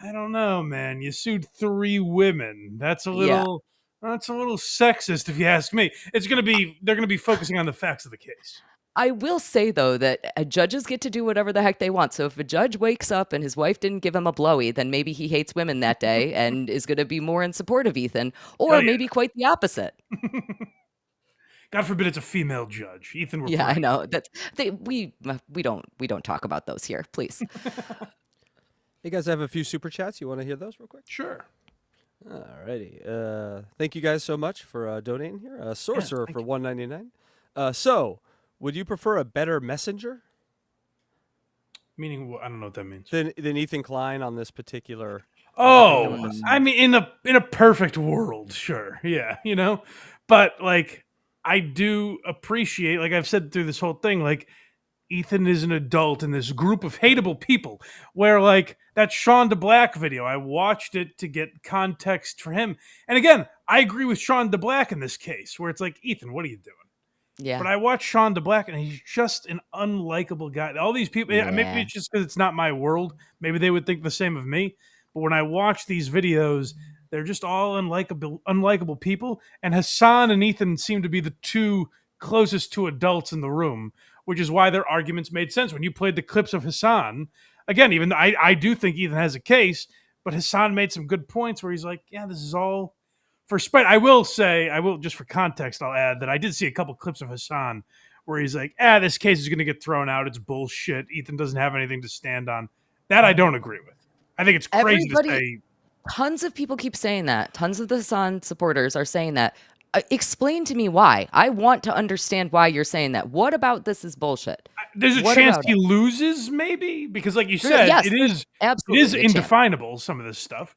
I don't know, man, you sued 3 women. That's a little sexist if you ask me. They're going to be focusing on the facts of the case. I will say, though, that judges get to do whatever the heck they want. So if a judge wakes up and his wife didn't give him a blowy, then maybe he hates women that day and is going to be more in support of Ethan, or maybe quite the opposite. God forbid it's a female judge. Ethan, Yeah, I know. We don't talk about those here, please. Hey guys, I have a few super chats. You want to hear those real quick? Sure. Alrighty. Thank you guys so much for donating here. Sorcerer for $1.99. So, would you prefer a better messenger? Meaning, I don't know what that means. Than Ethan Klein on this particular. Oh, I mean, in a perfect world, sure, yeah, but like, I do appreciate, like I've said through this whole thing, like Ethan is an adult in this group of hateable people. Where like that SeanDaBlack video, I watched it to get context for him, and again, I agree with SeanDaBlack in this case, where it's like, Ethan, what are you doing? Yeah. But I watched SeanDaBlack, and he's just an unlikable guy. All these people, maybe it's just because it's not my world. Maybe they would think the same of me. But when I watch these videos, they're just all unlikable people. And Hasan and Ethan seem to be the 2 closest to adults in the room, which is why their arguments made sense. When you played the clips of Hasan, again, even though I do think Ethan has a case, but Hasan made some good points where he's like, yeah, this is all for spite. I will just for context, I'll add that I did see a couple clips of Hasan where he's like, this case is going to get thrown out. It's bullshit. Ethan doesn't have anything to stand on. That I don't agree with. I think it's crazy to say. Tons of people keep saying that. Tons of the Hasan supporters are saying that. Explain to me why. I want to understand why you're saying that. What about this is bullshit? There's a chance he loses, maybe? Because like you said, yes, it is absolutely indefinable, some of this stuff.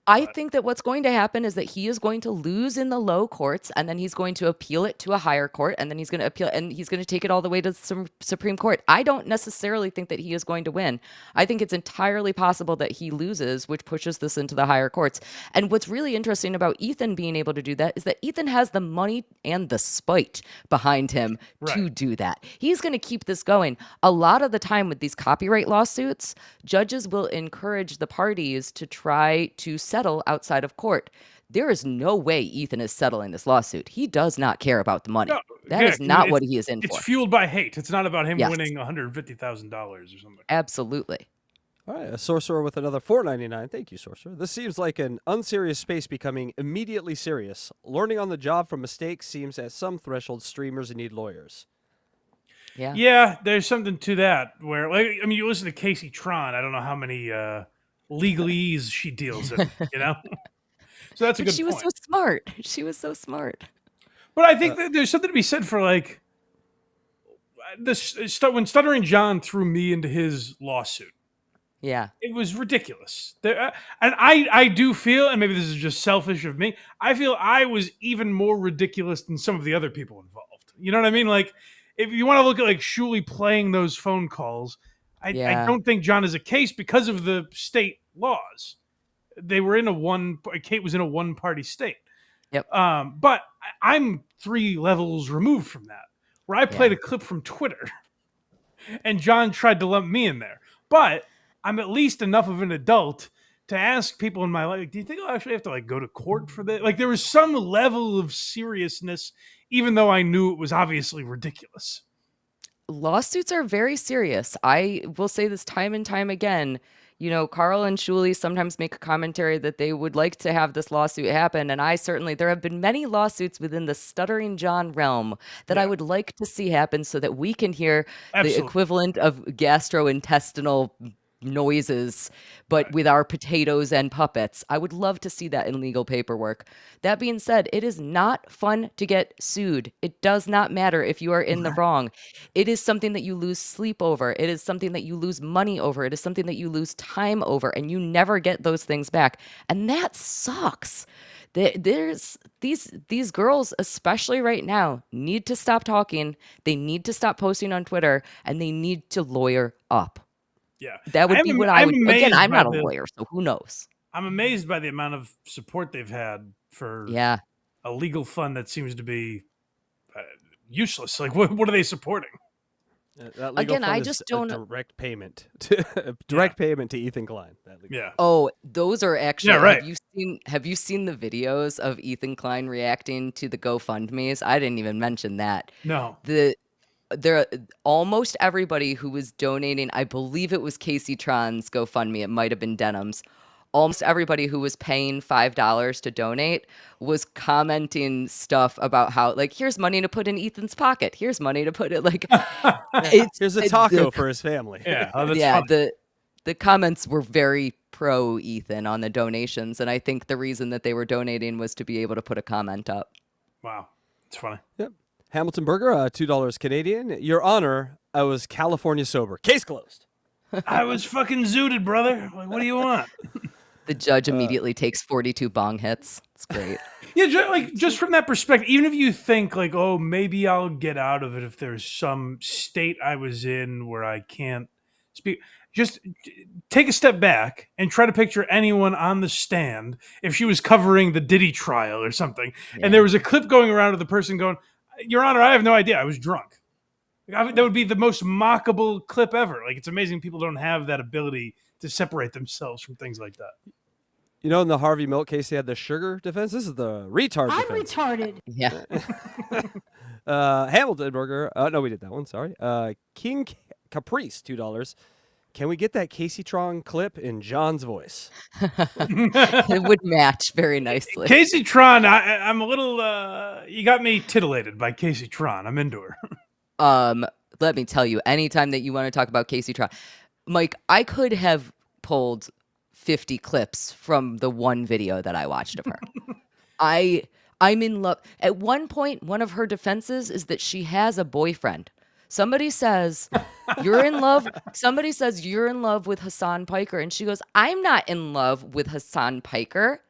I think that what's going to happen is that he is going to lose in the low courts, and then he's going to appeal it to a higher court, and then he's going to appeal, and he's going to take it all the way to the Supreme Court. I don't necessarily think that he is going to win. I think it's entirely possible that he loses, which pushes this into the higher courts. And what's really interesting about Ethan being able to do that is that Ethan has the money and the spite behind him to do that. He's going to keep this going. A lot of the time with these copyright lawsuits, judges will encourage the parties to try to settle outside of court. There is no way Ethan is settling this lawsuit. He does not care about the money. That is not what he is in for. It's fueled by hate. It's not about him winning $150,000 or something. Absolutely. All right, a sorcerer with another $4.99. Thank you, sorcerer. This seems like an unserious space becoming immediately serious. Learning on the job from mistakes seems at some threshold streamers need lawyers. Yeah, there's something to that. Where, like, I mean, you listen to Casey Tron. I don't know how many legalese she deals in. So that's a good point. She was so smart. She was so smart. But I think that there's something to be said for like this. When Stuttering John threw me into his lawsuit. Yeah. It was ridiculous. And I do feel, and maybe this is just selfish of me, I feel I was even more ridiculous than some of the other people involved. You know what I mean? Like, if you want to look at like Shuley playing those phone calls, I don't think John is a case because of the state laws. they were in Kate was in a one-party state. Yep. But I'm 3 levels removed from that, where I played a clip from Twitter, and John tried to lump me in there. But I'm at least enough of an adult to ask people in my life, do you think I'll actually have to like go to court for this? Like there was some level of seriousness, even though I knew it was obviously ridiculous. Lawsuits are very serious. I will say this time and time again. You know, Carl and Shuli sometimes make a commentary that they would like to have this lawsuit happen. And there have been many lawsuits within the Stuttering John realm that I would like to see happen so that we can hear the equivalent of gastrointestinal noises, but with our potatoes and puppets. I would love to see that in legal paperwork. That being said, it is not fun to get sued. It does not matter if you are in the wrong. It is something that you lose sleep over. It is something that you lose money over. It is something that you lose time over, and you never get those things back. And that sucks. There's these girls, especially right now, need to stop talking. They need to stop posting on Twitter, and they need to lawyer up. Yeah, that would be what I would. Again, I'm not a lawyer, so who knows? I'm amazed by the amount of support they've had for a legal fund that seems to be useless. Like, what are they supporting? That legal fund I is just don't. Direct payment to Ethan Klein. Oh, those are actually. Yeah, right. Have you seen the videos of Ethan Klein reacting to the GoFundMe's? I didn't even mention that. No. There almost everybody who was donating, I believe it was Casey Tron's GoFundMe, it might have been Denham's. Almost everybody who was paying $5 to donate was commenting stuff about how, like, here's money to put in Ethan's pocket. Here's money to put it, like, here's a taco for his family. Yeah, the comments were very pro Ethan on the donations, and I think the reason that they were donating was to be able to put a comment up. Wow, it's funny. Yep. Hamilton Burger, $2 Canadian. Your Honor, I was California sober. Case closed. I was fucking zooted, brother. Like, what do you want? The judge immediately takes 42 bong hits. It's great. Yeah, just from that perspective, even if you think like, oh, maybe I'll get out of it if there's some state I was in where I can't speak. Just take a step back and try to picture anyone on the stand if she was covering the Diddy trial or something, and there was a clip going around of the person going, Your Honor, I have no idea. I was drunk. That would be the most mockable clip ever. Like, it's amazing people don't have that ability to separate themselves from things like that. You know, in the Harvey Milk case, they had the sugar defense. This is the retard defense. retarded. Yeah. Hamilton Burger. No, we did that one. Sorry. King Caprice, $2. Can we get that Casey Tron clip in John's voice? It would match very nicely. Casey Tron, I'm a little. You got me titillated by Casey Tron. I'm into her. Let me tell you, anytime that you want to talk about Casey Tron, Mike, I could have pulled 50 clips from the one video that I watched of her. I'm in love. At one point, one of her defenses is that she has a boyfriend. Somebody says, you're in love. Somebody says, you're in love with Hasan Piker. And she goes, I'm not in love with Hasan Piker.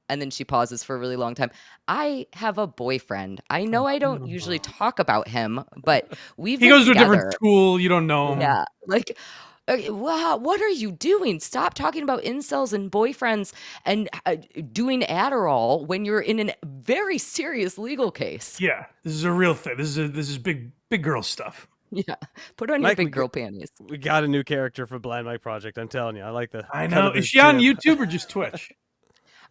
And then she pauses for a really long time. I have a boyfriend. I know I don't usually talk about him, but he goes to a different school. You don't know him. Yeah. Like, wow, what are you doing? Stop talking about incels and boyfriends and doing Adderall when you're in a very serious legal case. Yeah, this is a real thing. This is big girl stuff. Yeah, put on Mike, your big girl panties. We got a new character for Blind Mike Project. I'm telling you, I like the. I know. Is she on YouTube or just Twitch?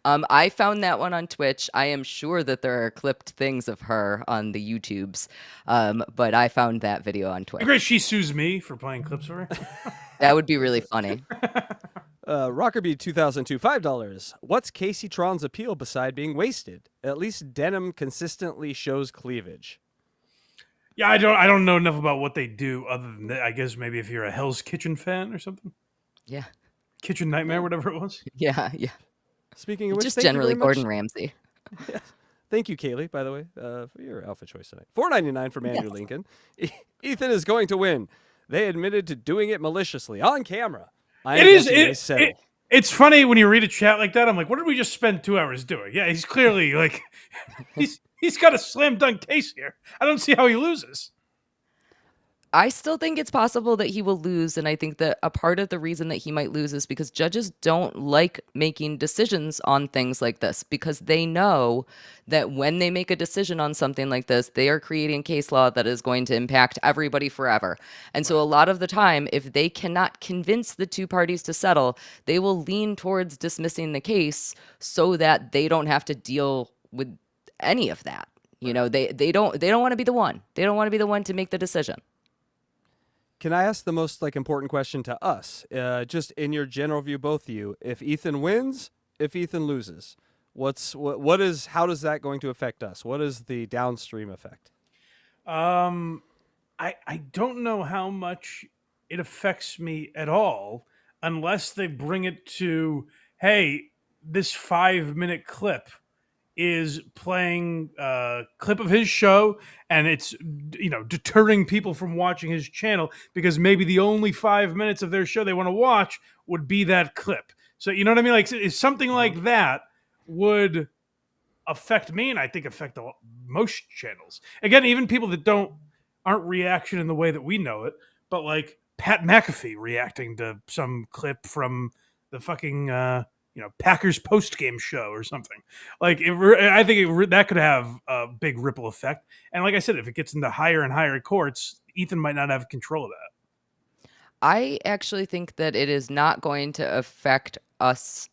I found that one on Twitch. I am sure that there are clipped things of her on the YouTubes, but I found that video on Twitch. Great, she sues me for playing clips of her. That would be really funny. Rockerby 2002, $5. What's Casey Tron's appeal beside being wasted? At least denim consistently shows cleavage. Yeah, I don't know enough about what they do other than that. I guess maybe if you're a Hell's Kitchen fan or something. Yeah. Kitchen Nightmare, whatever it was. Yeah. Speaking of which, just generally Gordon Ramsay. Yeah. Thank you, Kaylee, by the way, for your outfit choice tonight. $4.99 from Andrew Lincoln. Ethan is going to win. They admitted to doing it maliciously on camera. It's funny when you read a chat like that. I'm like, what did we just spend 2 hours doing? Yeah, he's clearly like, he's got a slam dunk case here. I don't see how he loses. I still think it's possible that he will lose. And I think that a part of the reason that he might lose is because judges don't like making decisions on things like this, because they know that when they make a decision on something like this, they are creating case law that is going to impact everybody forever. And so a lot of the time, if they cannot convince the two parties to settle, they will lean towards dismissing the case so that they don't have to deal with any of that. You know, they don't want to be the one. They don't want to be the one to make the decision. Can I ask the most important question to us? Just in your general view, both of you, if Ethan wins, if Ethan loses, how does that going to affect us? What is the downstream effect? I don't know how much it affects me at all, unless they bring it to, hey, this 5-minute clip is playing a clip of his show, and it's deterring people from watching his channel because maybe the only 5 minutes of their show they want to watch would be that clip. So you know what I mean? Like, if something like that would affect me, and I think affect most channels. Again, even people that aren't reaction in the way that we know it, but like Pat McAfee reacting to some clip from the fucking Packers post-game show or something. Like, I think that could have a big ripple effect. And like I said, if it gets into higher and higher courts, Ethan might not have control of that. I actually think that it is not going to affect us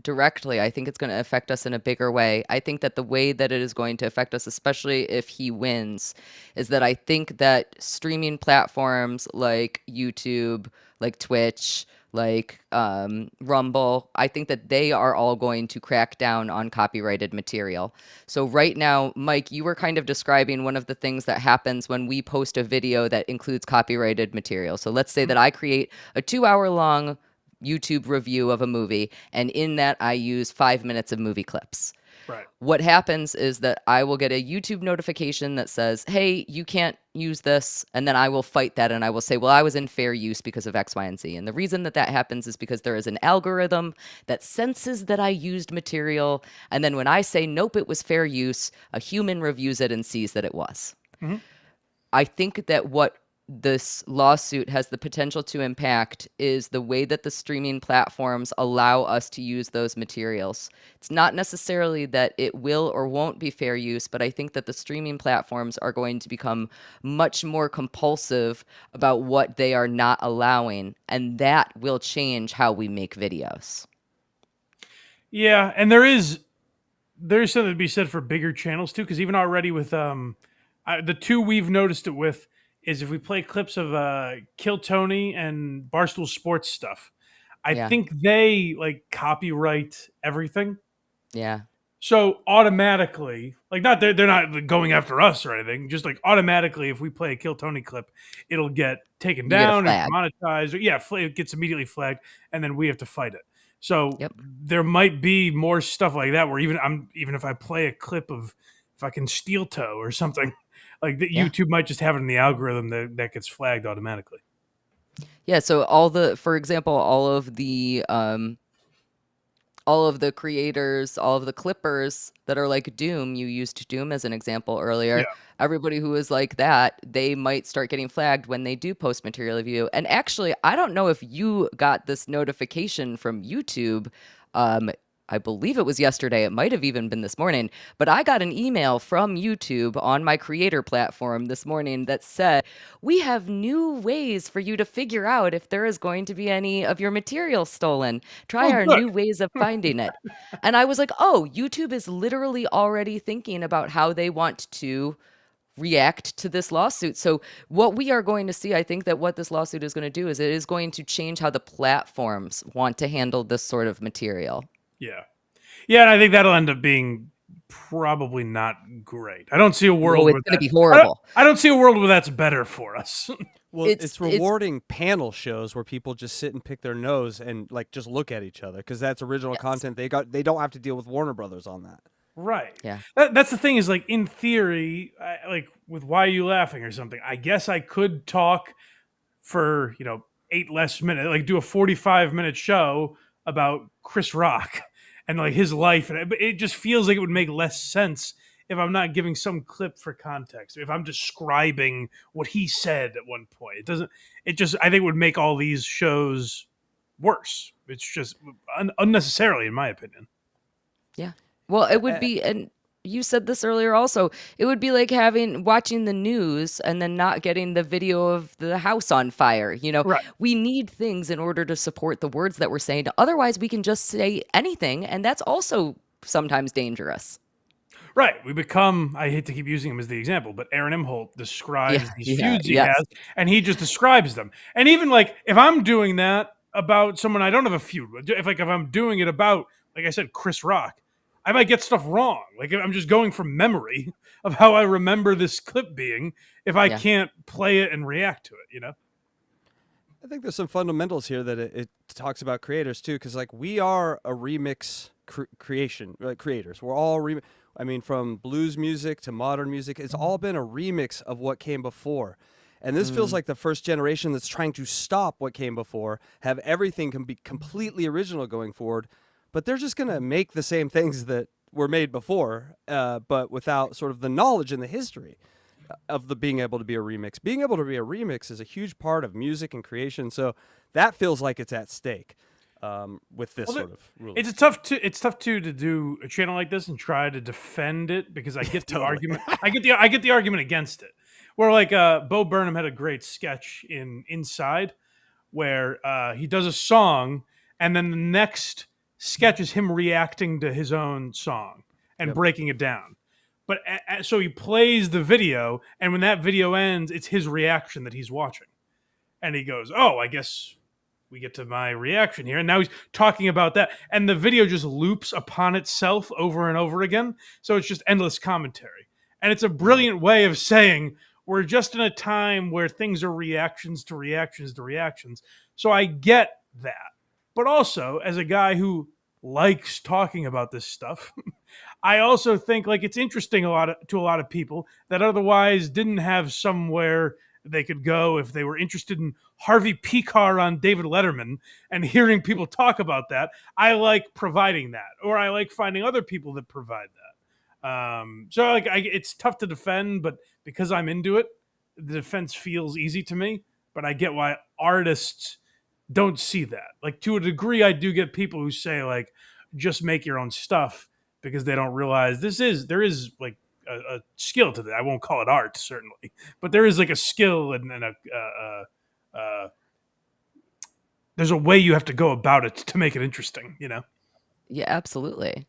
directly. I think it's going to affect us in a bigger way. I think that the way that it is going to affect us, especially if he wins, is that I think that streaming platforms like YouTube, like Twitch, like Rumble, I think that they are all going to crack down on copyrighted material. So right now, Mike, you were kind of describing one of the things that happens when we post a video that includes copyrighted material. So let's say that I create a 2-hour-long YouTube review of a movie, and in that I use 5 minutes of movie clips. Right. What happens is that I will get a YouTube notification that says, hey, you can't use this. And then I will fight that and I will say, well, I was in fair use because of X, Y, and Z. And the reason that happens is because there is an algorithm that senses that I used material. And then when I say, nope, it was fair use, a human reviews it and sees that it was. Mm-hmm. I think that what this lawsuit has the potential to impact is the way that the streaming platforms allow us to use those materials. It's not necessarily that it will or won't be fair use, but I think that the streaming platforms are going to become much more compulsive about what they are not allowing, and that will change how we make videos. Yeah, and there's something to be said for bigger channels too, because even already with the two we've noticed it with is if we play clips of Kill Tony and Barstool Sports stuff, I think they like copyright everything. Yeah. So automatically, like they're not going after us or anything. Just like automatically, if we play a Kill Tony clip, it'll get taken down and monetized. It gets immediately flagged, and then we have to fight it. So there might be more stuff like that where even if I play a clip of fucking Steel Toe or something. Like YouTube might just have it in the algorithm that gets flagged automatically. Yeah. So for example, all of the creators, all of the clippers that are like Doom, you used Doom as an example earlier. Yeah. Everybody who is like that, they might start getting flagged when they do post material of you. And actually, I don't know if you got this notification from YouTube. I believe it was yesterday. It might have even been this morning, but I got an email from YouTube on my creator platform this morning that said, we have new ways for you to figure out if there is going to be any of your material stolen. Try our new ways of finding it. And I was like, oh, YouTube is literally already thinking about how they want to react to this lawsuit. So what we are going to see, I think that what this lawsuit is going to do is it is going to change how the platforms want to handle this sort of material. Yeah, and I think that'll end up being probably not great. I don't see a world where it's going to be horrible. I don't see a world where that's better for us. Well, it's rewarding panel shows where people just sit and pick their nose and like just look at each other because that's original content. They don't have to deal with Warner Brothers on that. Right. Yeah. That's the thing is like in theory, like with Why Are You Laughing or something, I guess I could talk for 8 less minutes, like do a 45-minute show about Chris Rock and like his life, and it just feels like it would make less sense if I'm not giving some clip for context. If I'm describing what he said at one point, it just I think would make all these shows worse. It's just unnecessarily, in my opinion. Yeah. Well, it would be, and you said this earlier also, it would be like watching the news and then not getting the video of the house on fire. Right. We need things in order to support the words that we're saying. Otherwise, we can just say anything, and that's also sometimes dangerous. Right. We become, I hate to keep using him as the example, but Aaron Imholt describes these feuds he has, and he just describes them. And even like, if I'm doing that about someone I don't have a feud with, if I'm doing it about, like I said, Chris Rock, I might get stuff wrong. Like, I'm just going from memory of how I remember this clip being if I can't play it and react to it, I think there's some fundamentals here that it talks about creators too, because like we are a remix creators. We're all from blues music to modern music, it's all been a remix of what came before. And this feels like the first generation that's trying to stop what came before, have everything can be completely original going forward, but they're just going to make the same things that were made before, but without sort of the knowledge and the history of the being able to be a remix. Being able to be a remix is a huge part of music and creation, so that feels like it's at stake with this sort of ruling. It's tough to do a channel like this and try to defend it, because I get the argument. I get the argument against it. Where like Bo Burnham had a great sketch in Inside, where he does a song, and then the next sketch is him reacting to his own song and breaking it down. But so he plays the video, and when that video ends, it's his reaction that he's watching, and he goes, "Oh, I guess we get to my reaction here." And now he's talking about that, and the video just loops upon itself over and over again. So it's just endless commentary, and it's a brilliant way of saying, we're just in a time where things are reactions to reactions to reactions. So I get that. But also, as a guy who likes talking about this stuff, I also think like it's interesting to a lot of people that otherwise didn't have somewhere they could go if they were interested in Harvey Piker on David Letterman and hearing people talk about that. I like providing that, or I like finding other people that provide that. So like it's tough to defend, but because I'm into it, the defense feels easy to me. But I get why artists don't see that. Like to a degree, I do get people who say like, just make your own stuff, because they don't realize there is like a skill to that. I won't call it art, certainly, but there is like a skill and there's a way you have to go about it to make it interesting, Yeah, absolutely.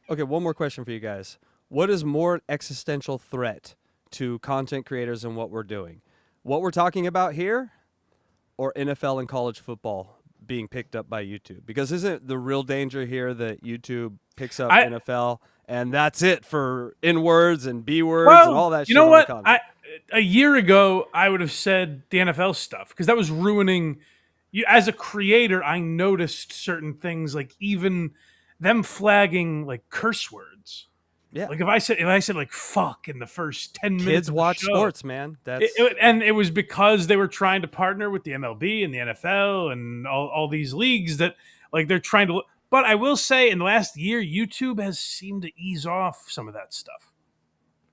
Okay, one more question for you guys. What is more an existential threat to content creators and what we're doing? What we're talking about here, or NFL and college football being picked up by YouTube? Because isn't the real danger here that YouTube picks up NFL and that's it for N-words and B-words and all that shit? You know what? A year ago, I would have said the NFL stuff, because that was ruining you. As a creator, I noticed certain things, like even them flagging like curse words. Yeah. Like if I said like fuck in the first 10 minutes. Kids watch sports, man. And it was because they were trying to partner with the MLB and the NFL and all these leagues that like they're trying to. But I will say in the last year, YouTube has seemed to ease off some of that stuff.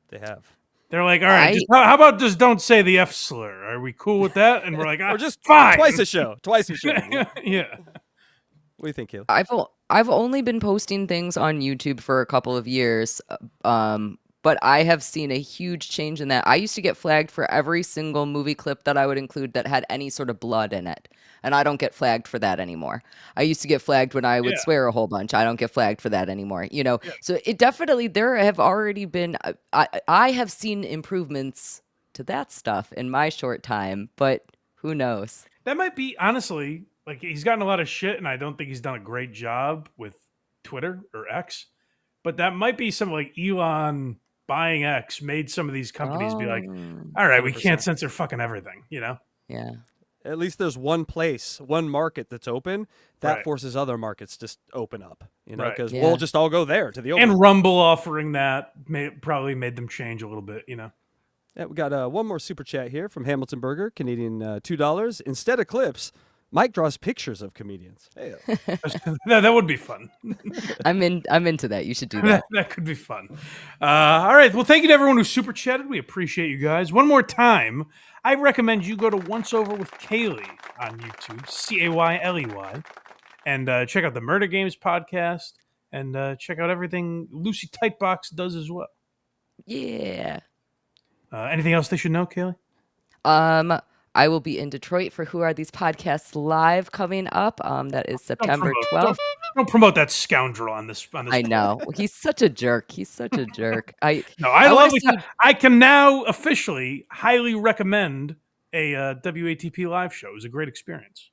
They have. They're like, all right, how about just don't say the F slur? Are we cool with that? And we're like, or just fine. Twice a show. Yeah. What do you think, Caleb? I've only been posting things on YouTube for a couple of years, but I have seen a huge change in that. I used to get flagged for every single movie clip that I would include that had any sort of blood in it, and I don't get flagged for that anymore. I used to get flagged when I would swear a whole bunch. I don't get flagged for that anymore. So it definitely, there have already been, I have seen improvements to that stuff in my short time, but who knows? That might be, honestly, like he's gotten a lot of shit, and I don't think he's done a great job with Twitter or X. But that might be something like Elon buying X made some of these companies be like, all right, we 100%. can't censor fucking everything, Yeah. At least there's one place, one market that's open. That forces other markets to open up, because we'll just all go there to the open. And Rumble offering that probably made them change a little bit, Yeah, we got one more super chat here from Hamilton Burger, Canadian $2. Instead of clips, Mike draws pictures of comedians. Hey. That would be fun. I'm into that. You should do that. That could be fun. All right. Well, thank you to everyone who super chatted. We appreciate you guys. One more time, I recommend you go to Once Over with Kaylee on YouTube, Cayley, and check out the Murder Games podcast, and check out everything Lucy Tightbox does as well. Yeah. Anything else they should know, Kaylee? I will be in Detroit for Who Are These Podcasts Live coming up. That is September 12th. Don't promote that scoundrel on this. I know. He's such a jerk. I can now officially highly recommend a WATP live show. It was a great experience.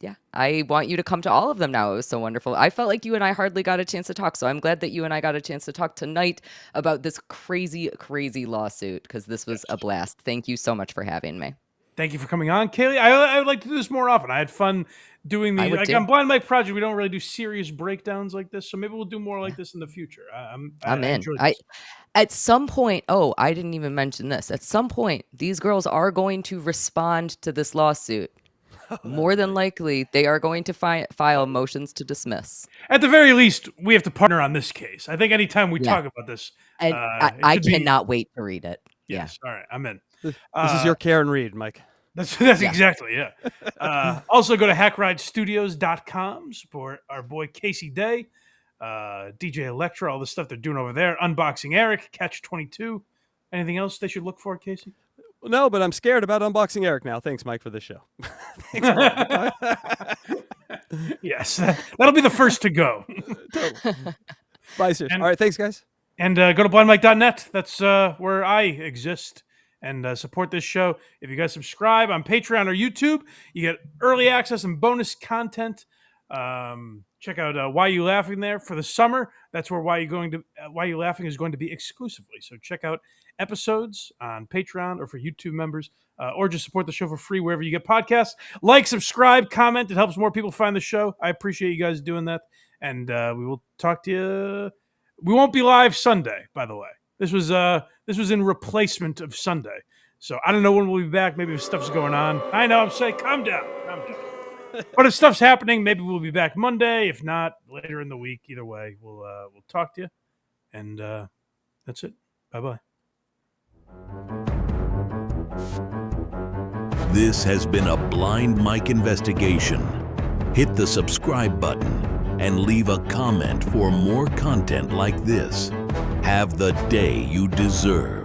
Yeah, I want you to come to all of them now. It was so wonderful. I felt like you and I hardly got a chance to talk, so I'm glad that you and I got a chance to talk tonight about this crazy, crazy lawsuit, because this was a blast. Thank you so much for having me. Thank you for coming on, Kaylee. I would like to do this more often. I had fun doing on Blind Mike Project. We don't really do serious breakdowns like this, so maybe we'll do more like this in the future. I'm in. At some point, I didn't even mention this. At some point, these girls are going to respond to this lawsuit. More than likely, they are going to file motions to dismiss. At the very least, we have to partner on this case. I think anytime we talk about this, and I cannot wait to read it. Yes. All right. I'm in. This is your Karen Reed, Mike. That's exactly, yeah. Also, go to hackridestudios.com, support our boy Casey Day, DJ Electra, all the stuff they're doing over there. Unboxing Eric, Catch 22. Anything else they should look for, Casey? No, but I'm scared about Unboxing Eric now. Thanks, Mike, for this show. Yes, that'll be the first to go. Totally. Bye, Sir. All right, thanks, guys. And go to blindmike.net. That's where I exist. And support this show. If you guys subscribe on Patreon or YouTube, you get early access and bonus content. Check out Why You Laughing there for the summer. That's where Why You Laughing is going to be exclusively. So check out episodes on Patreon or for YouTube members, or just support the show for free wherever you get podcasts. Like, subscribe, comment. It helps more people find the show. I appreciate you guys doing that. And we will talk to you. We won't be live Sunday, by the way. This was in replacement of Sunday. So I don't know when we'll be back. Maybe if stuff's going on. I know, I'm saying, calm down. But if stuff's happening, maybe we'll be back Monday. If not, later in the week. Either way, we'll talk to you. And that's it. Bye-bye. This has been a Blind Mike investigation. Hit the subscribe button and leave a comment for more content like this. Have the day you deserve.